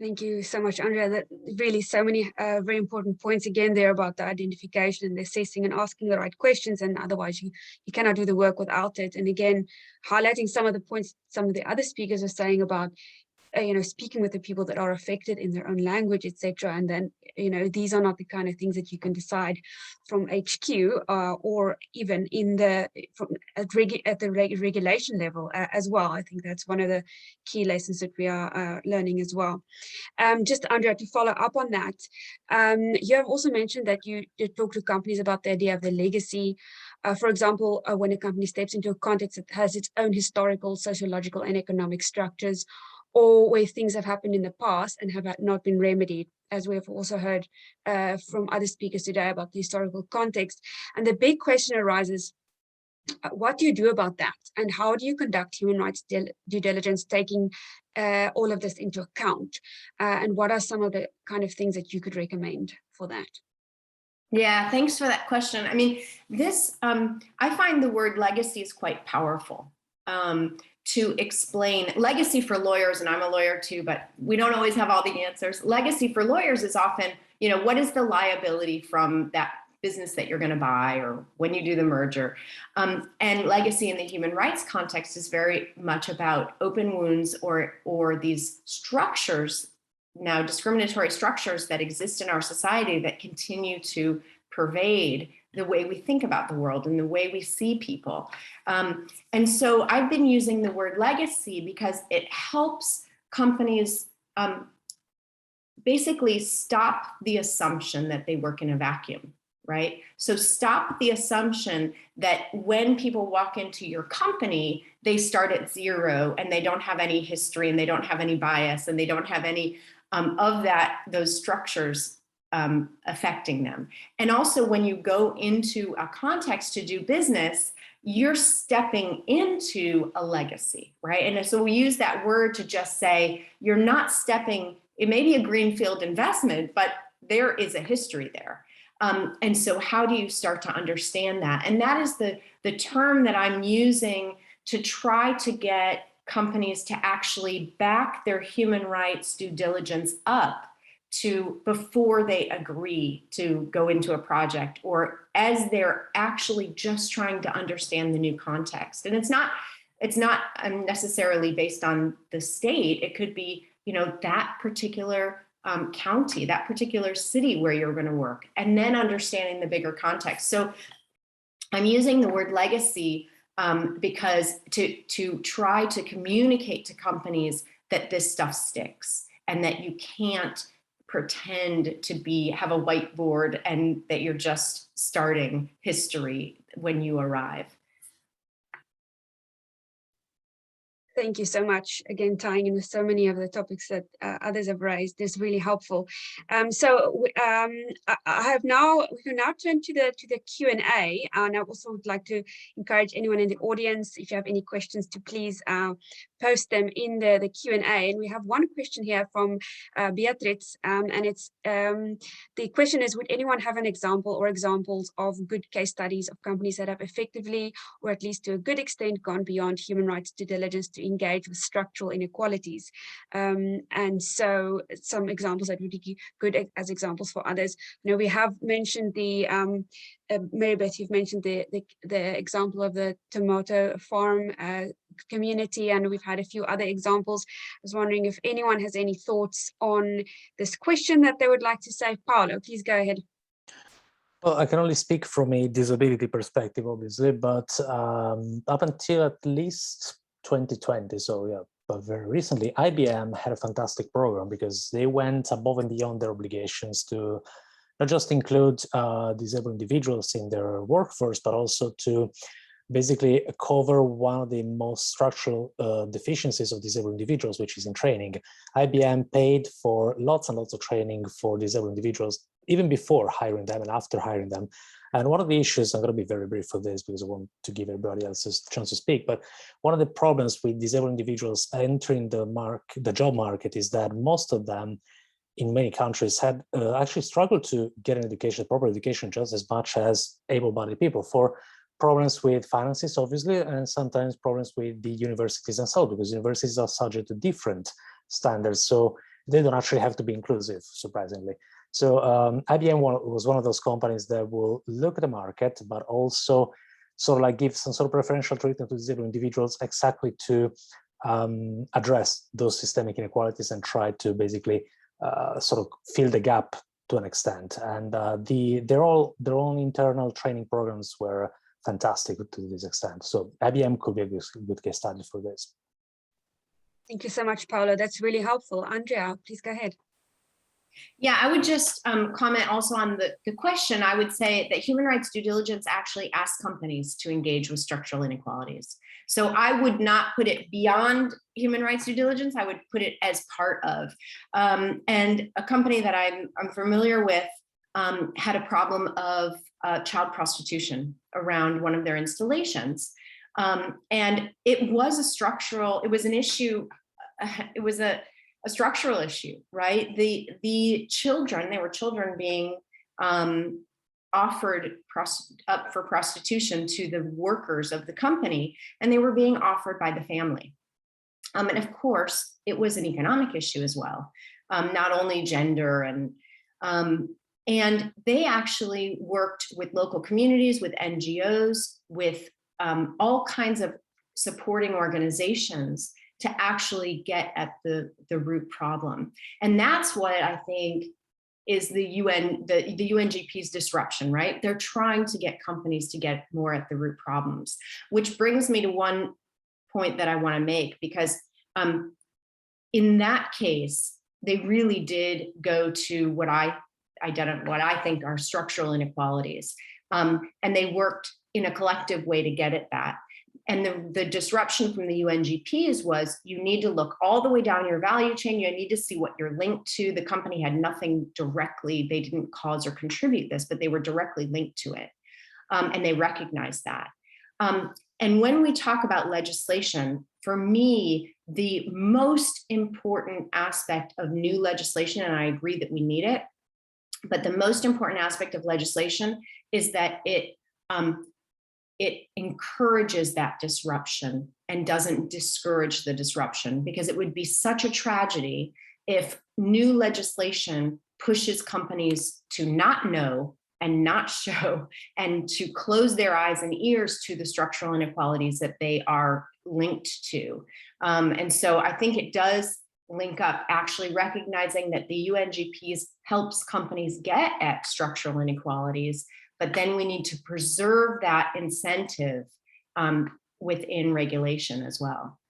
Thank you so much, Andrea. That really so many very important points again there about the identification and the assessing and asking the right questions, and otherwise you cannot do the work without it. And again, highlighting some of the points some of the other speakers are saying about you know, speaking with the people that are affected in their own language, etc. And then, you know, these are not the kind of things that you can decide from HQ or even in the regulation level as well. I think that's one of the key lessons that we are learning as well. Just Andrea, to follow up on that, you have also mentioned that you talk to companies about the idea of the legacy. For example, when a company steps into a context that has its own historical, sociological, and economic structures, or where things have happened in the past and have not been remedied, as we have also heard from other speakers today about the historical context. And the big question arises, what do you do about that? And how do you conduct human rights due diligence, taking all of this into account? And what are some of the kind of things that you could recommend for that? Yeah, thanks for that question. I mean, this, I find the word legacy is quite powerful. to explain legacy for lawyers, and I'm a lawyer too, but we don't always have all the answers. Legacy for lawyers is often, you know, what is the liability from that business that you're going to buy or when you do the merger? And legacy in the human rights context is very much about open wounds or these structures, now discriminatory structures that exist in our society that continue to pervade the way we think about the world and the way we see people. And so I've been using the word legacy because it helps companies basically stop the assumption that they work in a vacuum, right? So stop the assumption that when people walk into your company, they start at zero and they don't have any history and they don't have any bias and they don't have any of those structures affecting them. And also when you go into a context to do business, you're stepping into a legacy, right? And so we use that word to just say, you're not stepping, it may be a greenfield investment, but there is a history there. And so how do you start to understand that? And that is the term that I'm using to try to get companies to actually back their human rights due diligence up to before they agree to go into a project, or as they're actually just trying to understand the new context. And it's not necessarily based on the state. It could be, you know, that particular county, that particular city where you're going to work, and then understanding the bigger context. So I'm using the word legacy because to try to communicate to companies that this stuff sticks and that you can't pretend to have a whiteboard and that you're just starting history when you arrive. Thank you so much. Again, tying in with so many of the topics that others have raised is really helpful. We can now turn to the Q&A, and I also would like to encourage anyone in the audience, if you have any questions, to please post them in the Q&A. And we have one question here from Beatrice, and it's the question is: would anyone have an example or examples of good case studies of companies that have effectively, or at least to a good extent, gone beyond human rights due diligence to engage with structural inequalities? And so some examples that would be good as examples for others. You know, we have mentioned the Mary Beth, you've mentioned the example of the tomato farm community, and we've had a few other examples. I was wondering if anyone has any thoughts on this question that they would like to say. Paolo, please go ahead. Well, I can only speak from a disability perspective, obviously, but up until at least 2020, so yeah, but very recently, IBM had a fantastic program because they went above and beyond their obligations to not just include disabled individuals in their workforce, but also to basically cover one of the most structural deficiencies of disabled individuals, which is in training. IBM paid for lots and lots of training for disabled individuals, even before hiring them and after hiring them. And one of the issues, I'm going to be very brief for this because I want to give everybody else a chance to speak, but one of the problems with disabled individuals entering the job market is that most of them in many countries had actually struggled to get an education, proper education, just as much as able-bodied people, for problems with finances, obviously, and sometimes problems with the universities themselves, because universities are subject to different standards, so they don't actually have to be inclusive, surprisingly. So IBM was one of those companies that will look at the market, but also sort of like give some sort of preferential treatment to disabled individuals exactly to address those systemic inequalities and try to basically sort of fill the gap to an extent. And their own internal training programs were fantastic to this extent. So IBM could be a good case study for this. Thank you so much, Paolo. That's really helpful. Andrea, please go ahead. Yeah, I would just comment also on the question. I would say that human rights due diligence actually asks companies to engage with structural inequalities. So I would not put it beyond human rights due diligence. I would put it as part of. And a company that I'm familiar with had a problem of child prostitution around one of their installations. And it was an issue. It was a structural issue, right? The children, they were children being offered up for prostitution to the workers of the company, and they were being offered by the family. And of course, it was an economic issue as well, not only gender. And they actually worked with local communities, with NGOs, with all kinds of supporting organizations to actually get at the root problem. And that's what I think is the UNGP's disruption, right? They're trying to get companies to get more at the root problems, which brings me to one point that I want to make, because in that case, they really did go to what I think are structural inequalities. And they worked in a collective way to get at that. And the disruption from the UNGPs was, you need to look all the way down your value chain. You need to see what you're linked to. The company had nothing directly, they didn't cause or contribute this, but they were directly linked to it. And they recognized that. And when we talk about legislation, for me, the most important aspect of new legislation, and I agree that we need it, but the most important aspect of legislation is that it encourages that disruption and doesn't discourage the disruption, because it would be such a tragedy if new legislation pushes companies to not know and not show and to close their eyes and ears to the structural inequalities that they are linked to. And so I think it does link up actually recognizing that the UNGPs helps companies get at structural inequalities, but then we need to preserve that incentive within regulation as well.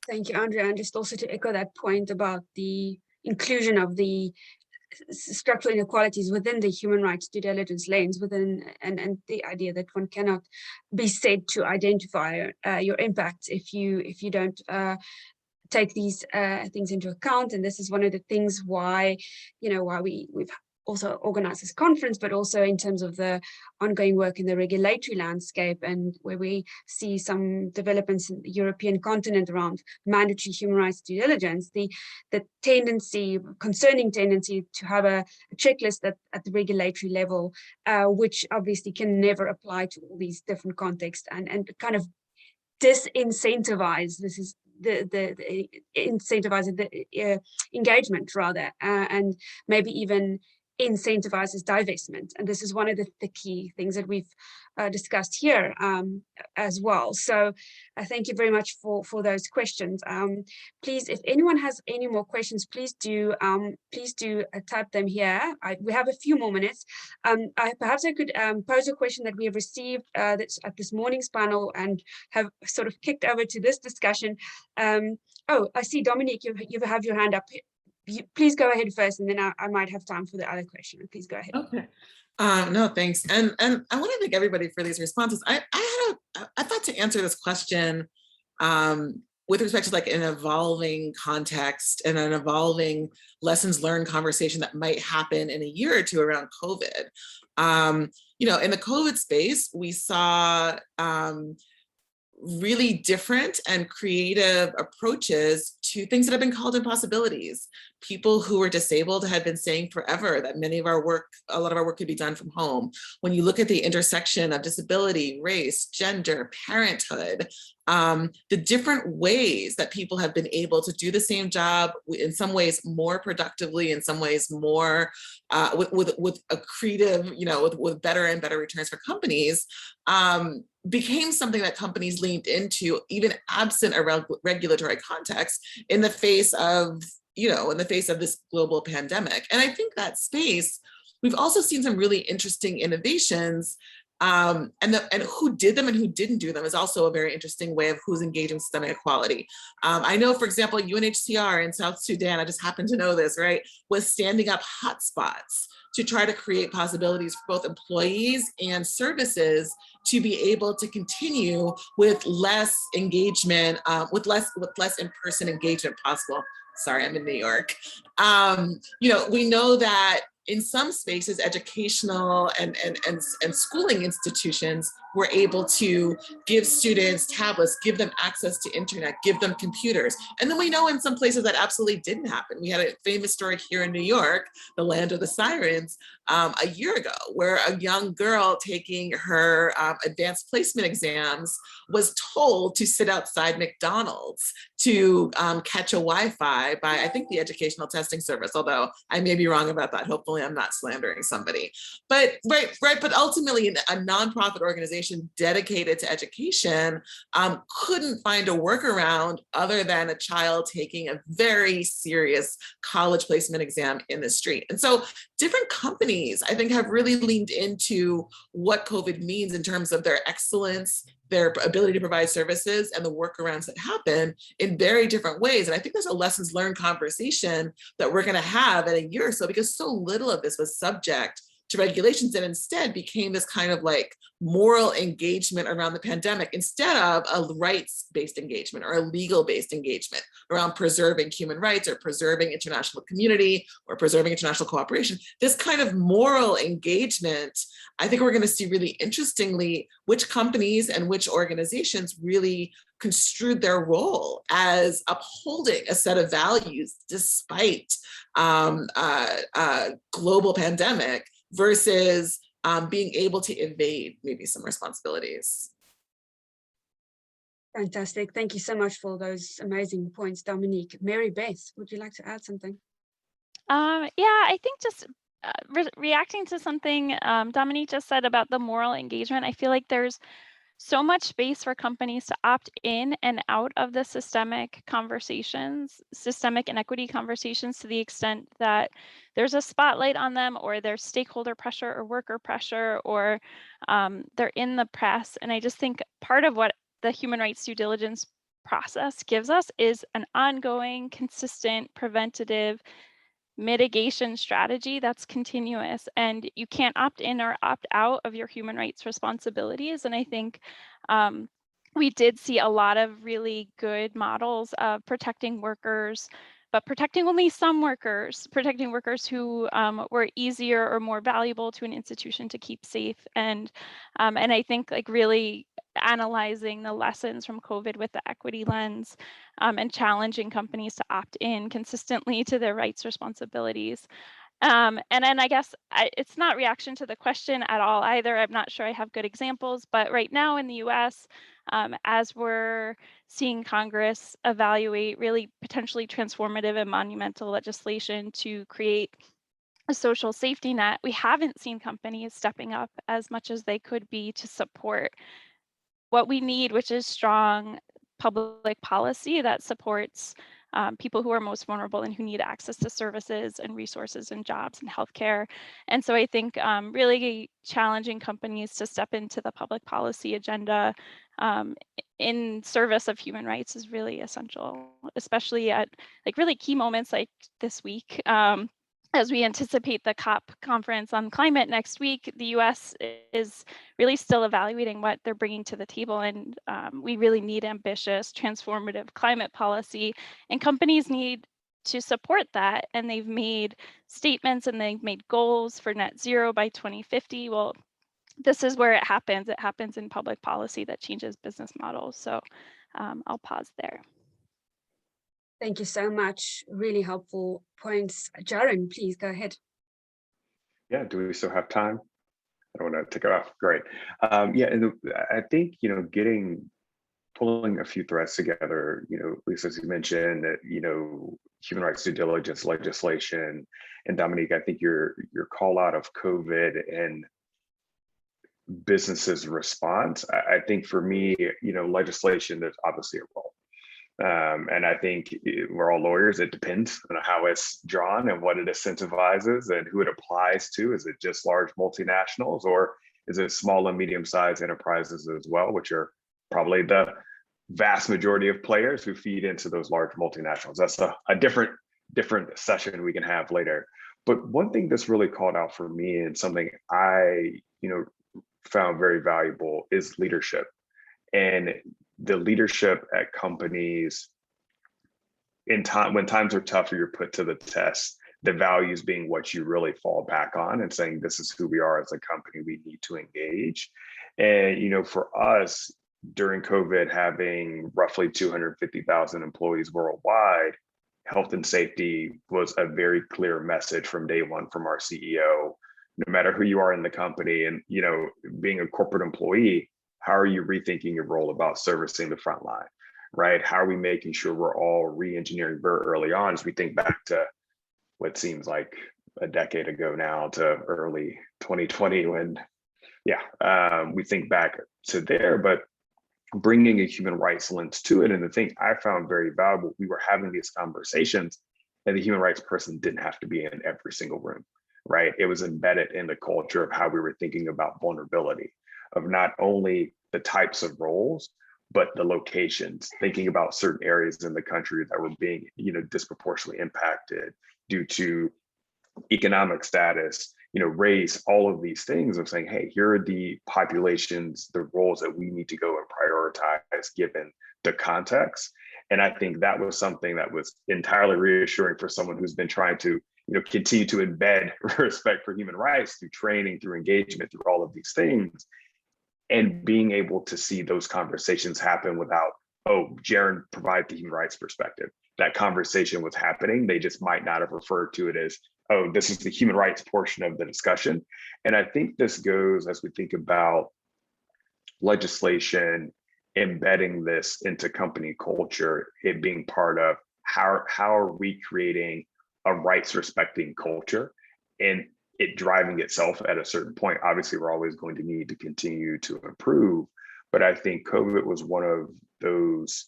Thank you, Andrea. And just also to echo that point about the inclusion of the structural inequalities within the human rights due diligence lanes within, and the idea that one cannot be said to identify your impact if you don't take these things into account. And this is one of the things why, why we've also organized this conference, but also in terms of the ongoing work in the regulatory landscape, and where we see some developments in the European continent around mandatory human rights due diligence, the concerning tendency to have a checklist at the regulatory level, which obviously can never apply to all these different contexts, and kind of disincentivize, this is the incentivizing the engagement rather, and maybe even incentivizes divestment. And this is one of the key things that we've discussed here as well. So thank you very much for those questions. Please, if anyone has any more questions, please do type them here. We have a few more minutes. Perhaps I could pose a question that we have received that's at this morning's panel and have sort of kicked over to this discussion. Oh, I see, Dominique, you have your hand up. Please go ahead first, and then I might have time for the other question. Please go ahead. Okay. No, thanks. And I want to thank everybody for these responses. I thought to answer this question with respect to like an evolving context and an evolving lessons learned conversation that might happen in a year or two around COVID. In the COVID space, we saw really different and creative approaches to things that have been called impossibilities. People who were disabled had been saying forever that a lot of our work could be done from home. When you look at the intersection of disability, race, gender, parenthood, the different ways that people have been able to do the same job, in some ways more productively, in some ways more with a creative, with better and better returns for companies, became something that companies leaned into, even absent a regulatory context, in the face of this global pandemic. And I think that space, we've also seen some really interesting innovations, and who did them and who didn't do them is also a very interesting way of who's engaging with systemic equality. I know, for example, UNHCR in South Sudan, I just happen to know this, right, was standing up hotspots to try to create possibilities for both employees and services to be able to continue with less engagement, with less in-person engagement possible. Sorry, I'm in New York. We know that in some spaces, educational and schooling institutions were able to give students tablets, give them access to internet, give them computers. And then we know in some places that absolutely didn't happen. We had a famous story here in New York, the land of the sirens, a year ago, where a young girl taking her advanced placement exams was told to sit outside McDonald's to catch a Wi-Fi by, I think, the Educational Testing Service, although I may be wrong about that. Hopefully I'm not slandering somebody. But but ultimately a nonprofit organization dedicated to education couldn't find a workaround other than a child taking a very serious college placement exam in the street. And so different companies, I think, have really leaned into what COVID means in terms of their excellence, their ability to provide services, and the workarounds that happen in very different ways. And I think there's a lessons learned conversation that we're going to have in a year or so, because so little of this was subject to regulations and instead became this kind of like moral engagement around the pandemic instead of a rights-based engagement or a legal-based engagement around preserving human rights or preserving international community or preserving international cooperation. This kind of moral engagement, I think we're going to see really interestingly which companies and which organizations really construed their role as upholding a set of values despite global pandemic versus being able to evade maybe some responsibilities. Fantastic. Thank you so much for those amazing points, Dominique. Mary Beth, would you like to add something? Yeah, I think just reacting to something Dominique just said about the moral engagement, I feel like there's so much space for companies to opt in and out of the systemic conversations, systemic inequity conversations, to the extent that there's a spotlight on them, or there's stakeholder pressure or worker pressure, or they're in the press. And I just think part of what the human rights due diligence process gives us is an ongoing, consistent, preventative mitigation strategy that's continuous, and you can't opt in or opt out of your human rights responsibilities. And I think we did see a lot of really good models of protecting workers, but protecting only some workers, protecting workers who were easier or more valuable to an institution to keep safe. And I think like really analyzing the lessons from COVID with the equity lens, and challenging companies to opt in consistently to their rights responsibilities. And then I guess it's not reaction to the question at all either. I'm not sure I have good examples, but right now in the US, as we're seeing Congress evaluate really potentially transformative and monumental legislation to create a social safety net, we haven't seen companies stepping up as much as they could be to support what we need, which is strong public policy that supports people who are most vulnerable and who need access to services and resources and jobs and healthcare. And so I think really challenging companies to step into the public policy agenda in service of human rights is really essential, especially at like really key moments like this week. As we anticipate the COP conference on climate next week, the US is really still evaluating what they're bringing to the table. And we really need ambitious, transformative climate policy. And companies need to support that. And they've made statements and they've made goals for net zero by 2050. Well, this is where it happens. It happens in public policy that changes business models. So I'll pause there. Thank you so much. Really helpful points. Jaren, please go ahead. Yeah, do we still have time? I don't want to take it off. Great. Yeah, and I think, pulling a few threads together, Lise, as you mentioned, that, human rights due diligence legislation, and Dominique, I think your call out of COVID and businesses' response, I think for me, legislation, there's obviously a role. And I think we're all lawyers. It depends on how it's drawn and what it incentivizes and who it applies to. Is it just large multinationals, or is it small and medium-sized enterprises as well, which are probably the vast majority of players who feed into those large multinationals? That's a different session we can have later. But one thing that's really called out for me, and something I found very valuable, is leadership. And the leadership at companies when times are tougher, you're put to the test, the values being what you really fall back on and saying, this is who we are as a company, we need to engage. And, you know, for us during COVID, having roughly 250,000 employees worldwide, health and safety was a very clear message from day one from our CEO. No matter who you are in the company, and, you know, being a corporate employee, how are you rethinking your role about servicing the front line, right? How are we making sure we're all re-engineering very early on as we think back to what seems like a decade ago now to early 2020 when, we think back to there, but bringing a human rights lens to it. And the thing I found very valuable, we were having these conversations and the human rights person didn't have to be in every single room, right? It was embedded in the culture of how we were thinking about vulnerability, of not only the types of roles, but the locations, thinking about certain areas in the country that were being, you know, disproportionately impacted due to economic status, you know, race, all of these things of saying, hey, here are the populations, the roles that we need to go and prioritize given the context. And I think that was something that was entirely reassuring for someone who's been trying to, you know, continue to embed respect for human rights through training, through engagement, through all of these things. And being able to see those conversations happen without, oh, Jaren provided the human rights perspective. That conversation was happening. They just might not have referred to it as, oh, this is the human rights portion of the discussion. And I think this goes as we think about legislation, embedding this into company culture, it being part of how are we creating a rights respecting culture and it driving itself at a certain point. Obviously, we're always going to need to continue to improve, but I think COVID was one of those,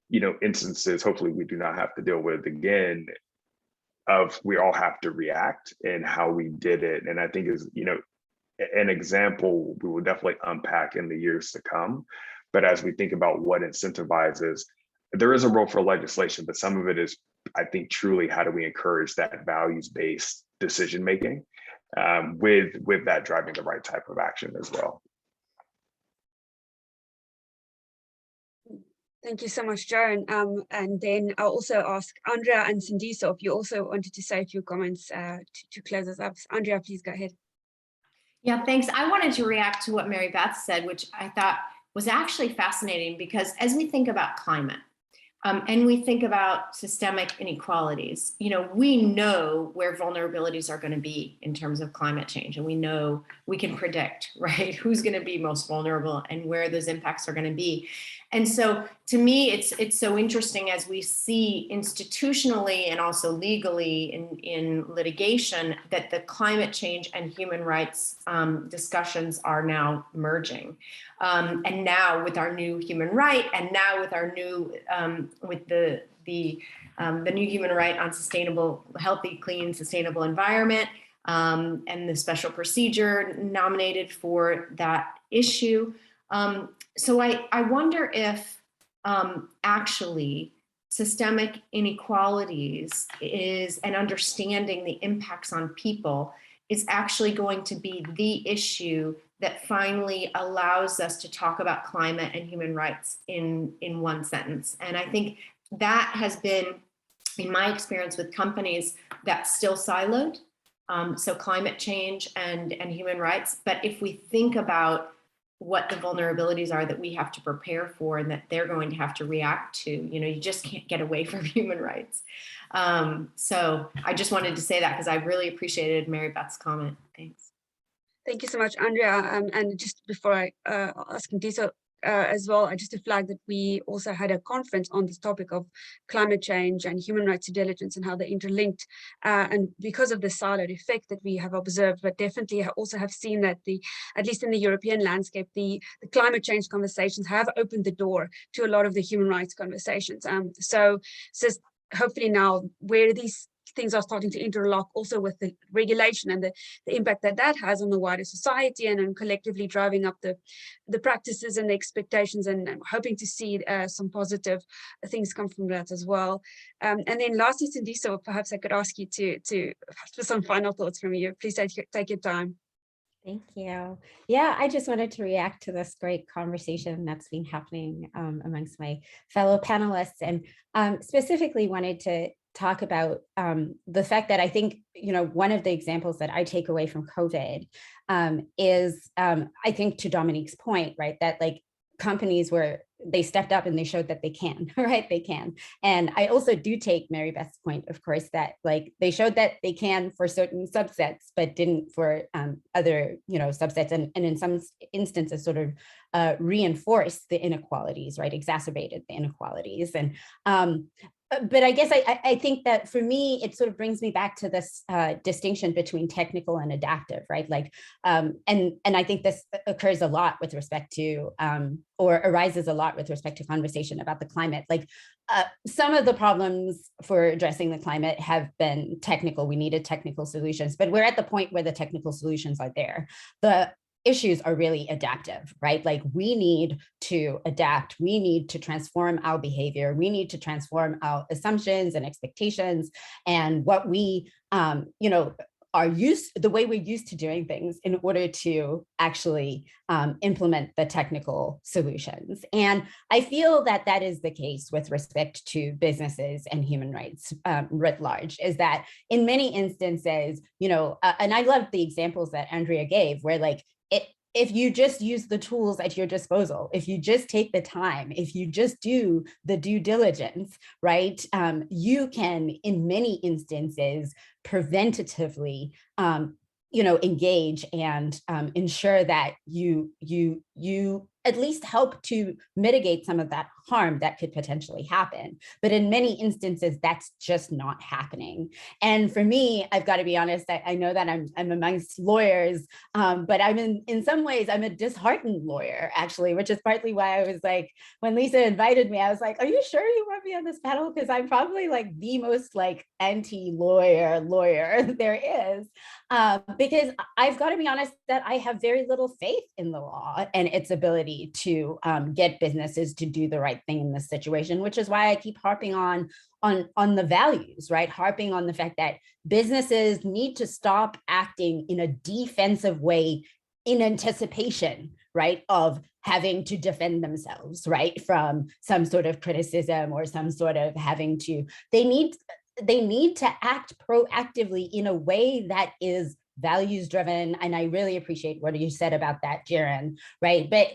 you know, instances, hopefully we do not have to deal with again, of we all have to react and how we did it. And I think is, you know, an example we will definitely unpack in the years to come. But as we think about what incentivizes, there is a role for legislation, but some of it is, I think, truly how do we encourage that values-based decision making with that driving the right type of action as well. Thank you so much, Jaren. And then I'll also ask Andrea and Sindiso if you also wanted to say a few comments to close us up. Andrea, please go ahead. Yeah, thanks. I wanted to react to what Mary Beth said, which I thought was actually fascinating, because as we think about climate and we think about systemic inequalities, you know, we know where vulnerabilities are going to be in terms of climate change, and we know we can predict, right, who's going to be most vulnerable and where those impacts are going to be. And so to me, it's so interesting as we see institutionally and also legally in litigation that the climate change and human rights discussions are now merging. And now with our new human right, and now with our new, with the new human right on sustainable, healthy, clean, sustainable environment, and the special procedure nominated for that issue. So I wonder if actually systemic inequalities is, and understanding the impacts on people is actually going to be the issue that finally allows us to talk about climate and human rights in one sentence. And I think that has been, in my experience with companies, that's still siloed. So climate change and human rights. But if we think about what the vulnerabilities are that we have to prepare for and that they're going to have to react to, you know, you just can't get away from human rights. So I just wanted to say that because I really appreciated Mary Beth's comment. Thanks. Thank you so much, Andrea. And just before I ask Sindiso as well, just to flag that we also had a conference on this topic of climate change and human rights due diligence and how they're interlinked. And because of the siloed effect that we have observed, but definitely also have seen that at least in the European landscape, the climate change conversations have opened the door to a lot of the human rights conversations. So hopefully now where these things are starting to interlock also with the regulation and the impact that has on the wider society and collectively driving up the practices and the expectations, and I'm hoping to see some positive things come from that as well. And then lastly, Sindiso, perhaps I could ask you for some final thoughts from you. Please take your time. Thank you. Yeah, I just wanted to react to this great conversation that's been happening amongst my fellow panelists, and specifically wanted to talk about the fact that I think, one of the examples that I take away from COVID is, I think, to Dominique's point, right, that like companies they stepped up and they showed that they can, right? They can. And I also do take Mary Beth's point, of course, that like they showed that they can for certain subsets, but didn't for other, subsets, and in some instances sort of reinforced the inequalities, right? Exacerbated the inequalities. And but I guess I think that for me, it sort of brings me back to this distinction between technical and adaptive, right? Like, and I think this occurs a lot with respect to, or arises a lot with respect to conversation about the climate. Like some of the problems for addressing the climate have been technical. We needed technical solutions, but we're at the point where the technical solutions are there. The issues are really adaptive, right? Like we need to adapt, we need to transform our behavior, we need to transform our assumptions and expectations and what we, the way we're used to doing things in order to actually implement the technical solutions. And I feel that that is the case with respect to businesses and human rights writ large, is that in many instances, and I love the examples that Andrea gave, where like, if you just use the tools at your disposal, if you just take the time, if you just do the due diligence, right, you can, in many instances, preventatively, engage and ensure that you at least help to mitigate some of that harm that could potentially happen. But in many instances, that's just not happening. And for me, I've got to be honest, I know that I'm amongst lawyers, but I'm in some ways, I'm a disheartened lawyer, actually, which is partly why I was like, when Lisa invited me, I was like, are you sure you want me on this panel? Because I'm probably like the most like anti-lawyer there is. Because I've got to be honest that I have very little faith in the law and its ability to get businesses to do the right thing in this situation, which is why I keep harping on the values, right? Harping on the fact that businesses need to stop acting in a defensive way in anticipation, right, of having to defend themselves, right, from some sort of criticism or some sort of having to, they need to act proactively in a way that is values driven. And I really appreciate what you said about that, Jaren, right? But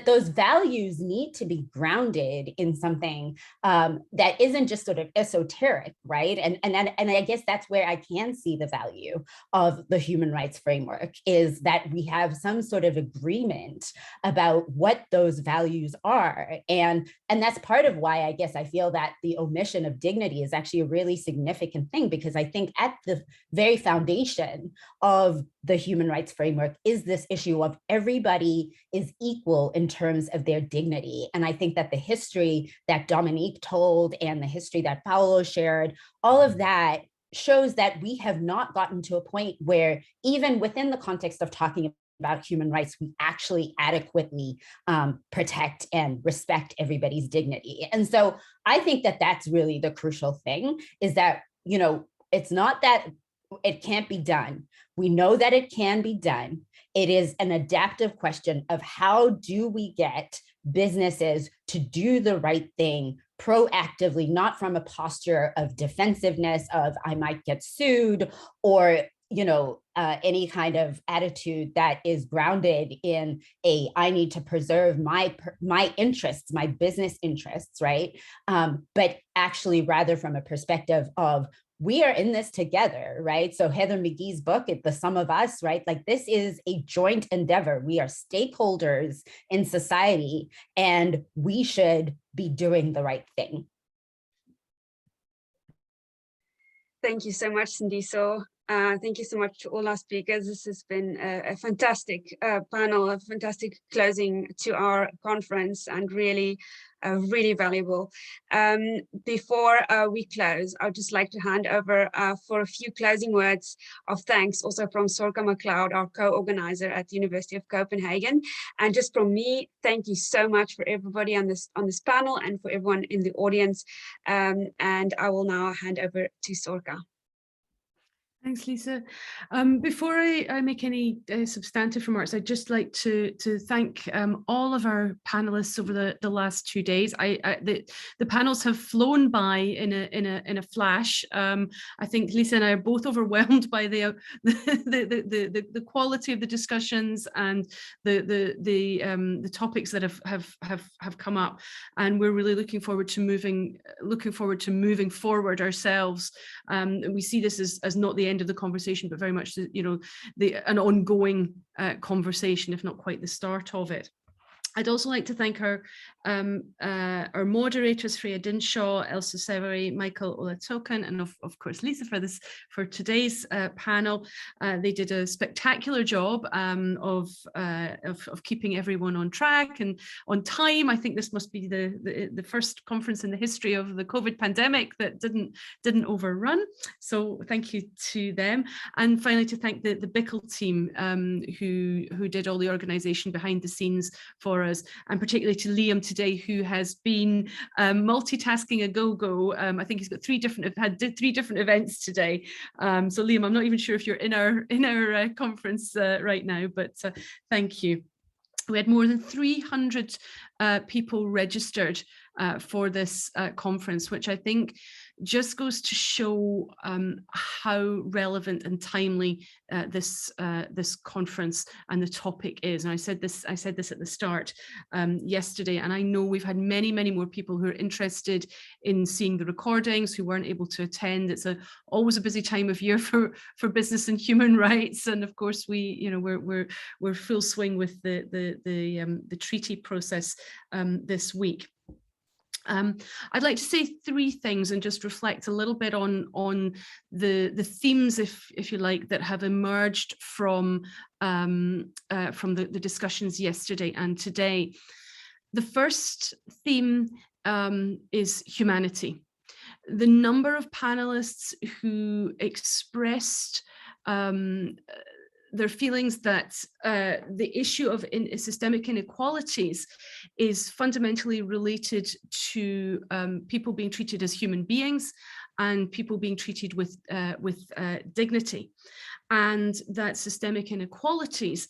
those values need to be grounded in something that isn't just sort of esoteric, right? And I guess that's where I can see the value of the human rights framework, is that we have some sort of agreement about what those values are. And that's part of why I guess I feel that the omission of dignity is actually a really significant thing, because I think at the very foundation of the human rights framework is this issue of everybody is equal in terms of their dignity. And I think that the history that Dominique told and the history that Paolo shared, all of that shows that we have not gotten to a point where even within the context of talking about human rights, we actually adequately protect and respect everybody's dignity. And so I think that that's really the crucial thing, is that, it's not that it can't be done. We know that it can be done. It is an adaptive question of how do we get businesses to do the right thing proactively, not from a posture of defensiveness of I might get sued, or any kind of attitude that is grounded in I need to preserve my interests, my business interests, right? But actually rather from a perspective of we are in this together, right? So Heather McGee's book, The Sum of Us, right? Like this is a joint endeavor. We are stakeholders in society and we should be doing the right thing. Thank you so much, Cindy. So thank you so much to all our speakers. This has been a fantastic panel, a fantastic closing to our conference, and really valuable. Before we close, I'd just like to hand over for a few closing words of thanks, also from Sorka McLeod, our co-organizer at the University of Copenhagen. And just from me, thank you so much for everybody on this panel and for everyone in the audience. And I will now hand over to Sorka. Thanks, Lisa. Before I make any substantive remarks, I'd just like to thank all of our panelists over the last 2 days. The panels have flown by in a flash. I think Lisa and I are both overwhelmed by the quality of the discussions and the topics that have come up, and we're really looking forward to moving forward ourselves. We see this as not the end of the conversation, but very much an ongoing conversation, if not quite the start of it. I'd also like to thank our moderators, Freya Dinshaw, Elsa Severy, Michael Olatokan, and of course Lisa for today's panel. They did a spectacular job of keeping everyone on track and on time. I think this must be the first conference in the history of the COVID pandemic that didn't overrun. So thank you to them. And finally, to thank the Bickle team who did all the organisation behind the scenes for us, and particularly to Liam today, who has been multitasking a go-go. I think he's got had three different events today. So Liam, I'm not even sure if you're in our conference right now, but thank you. We had more than 300 people registered for this conference, which I think just goes to show how relevant and timely this conference and the topic is. And I said this at the start yesterday, and I know we've had many more people who are interested in seeing the recordings who weren't able to attend. It's always a busy time of year for business and human rights, and of course we're full swing with the treaty process this week. I'd like to say three things and just reflect a little bit on the themes, if you like, that have emerged from the discussions yesterday and today. The first theme is humanity. The number of panelists who expressed their feelings that the issue of systemic inequalities is fundamentally related to people being treated as human beings and people being treated with dignity, and that systemic inequalities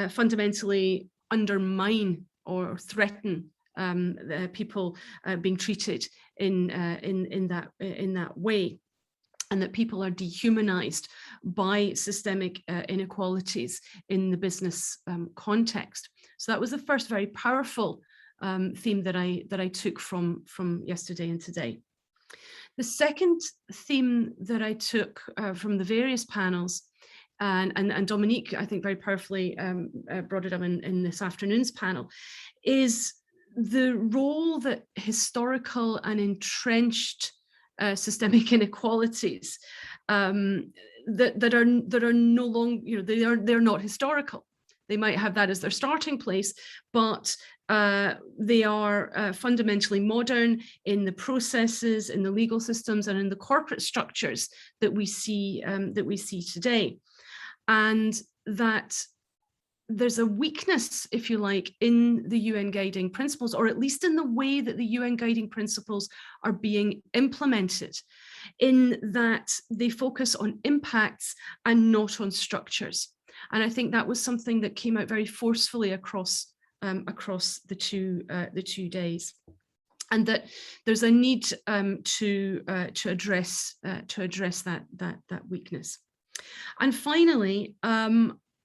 fundamentally undermine or threaten people being treated in that way, and that people are dehumanized by systemic inequalities in the business context. So that was the first very powerful theme that I took from yesterday and today. The second theme that I took from the various panels, and Dominique, I think, very powerfully brought it up in this afternoon's panel, is the role that historical and entrenched systemic inequalities that are no longer, they're not historical. They might have that as their starting place, but they are fundamentally modern in the processes, in the legal systems, and in the corporate structures that we see today, and that there's a weakness, if you like, in the UN guiding principles, or at least in the way that the UN guiding principles are being implemented, in that they focus on impacts and not on structures. And I think that was something that came out very forcefully across the two days, and that there's a need to address that weakness. And finally,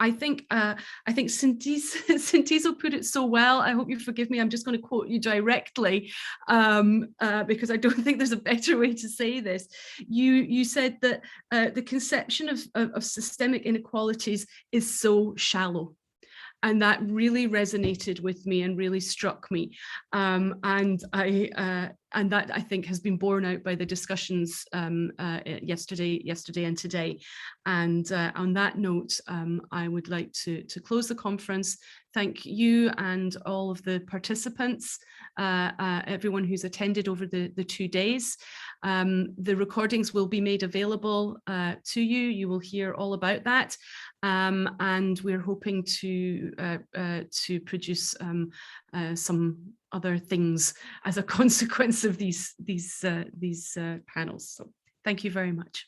I think Sintiso put it so well. I hope you forgive me. I'm just going to quote you directly because I don't think there's a better way to say this. You said that the conception of systemic inequalities is so shallow. And that really resonated with me and really struck me. And that, I think, has been borne out by the discussions yesterday and today. And on that note, I would like to close the conference. Thank you and all of the participants, everyone who's attended over the 2 days. The recordings will be made available to you. You will hear all about that. And we're hoping to produce some other things as a consequence of these panels. So thank you very much.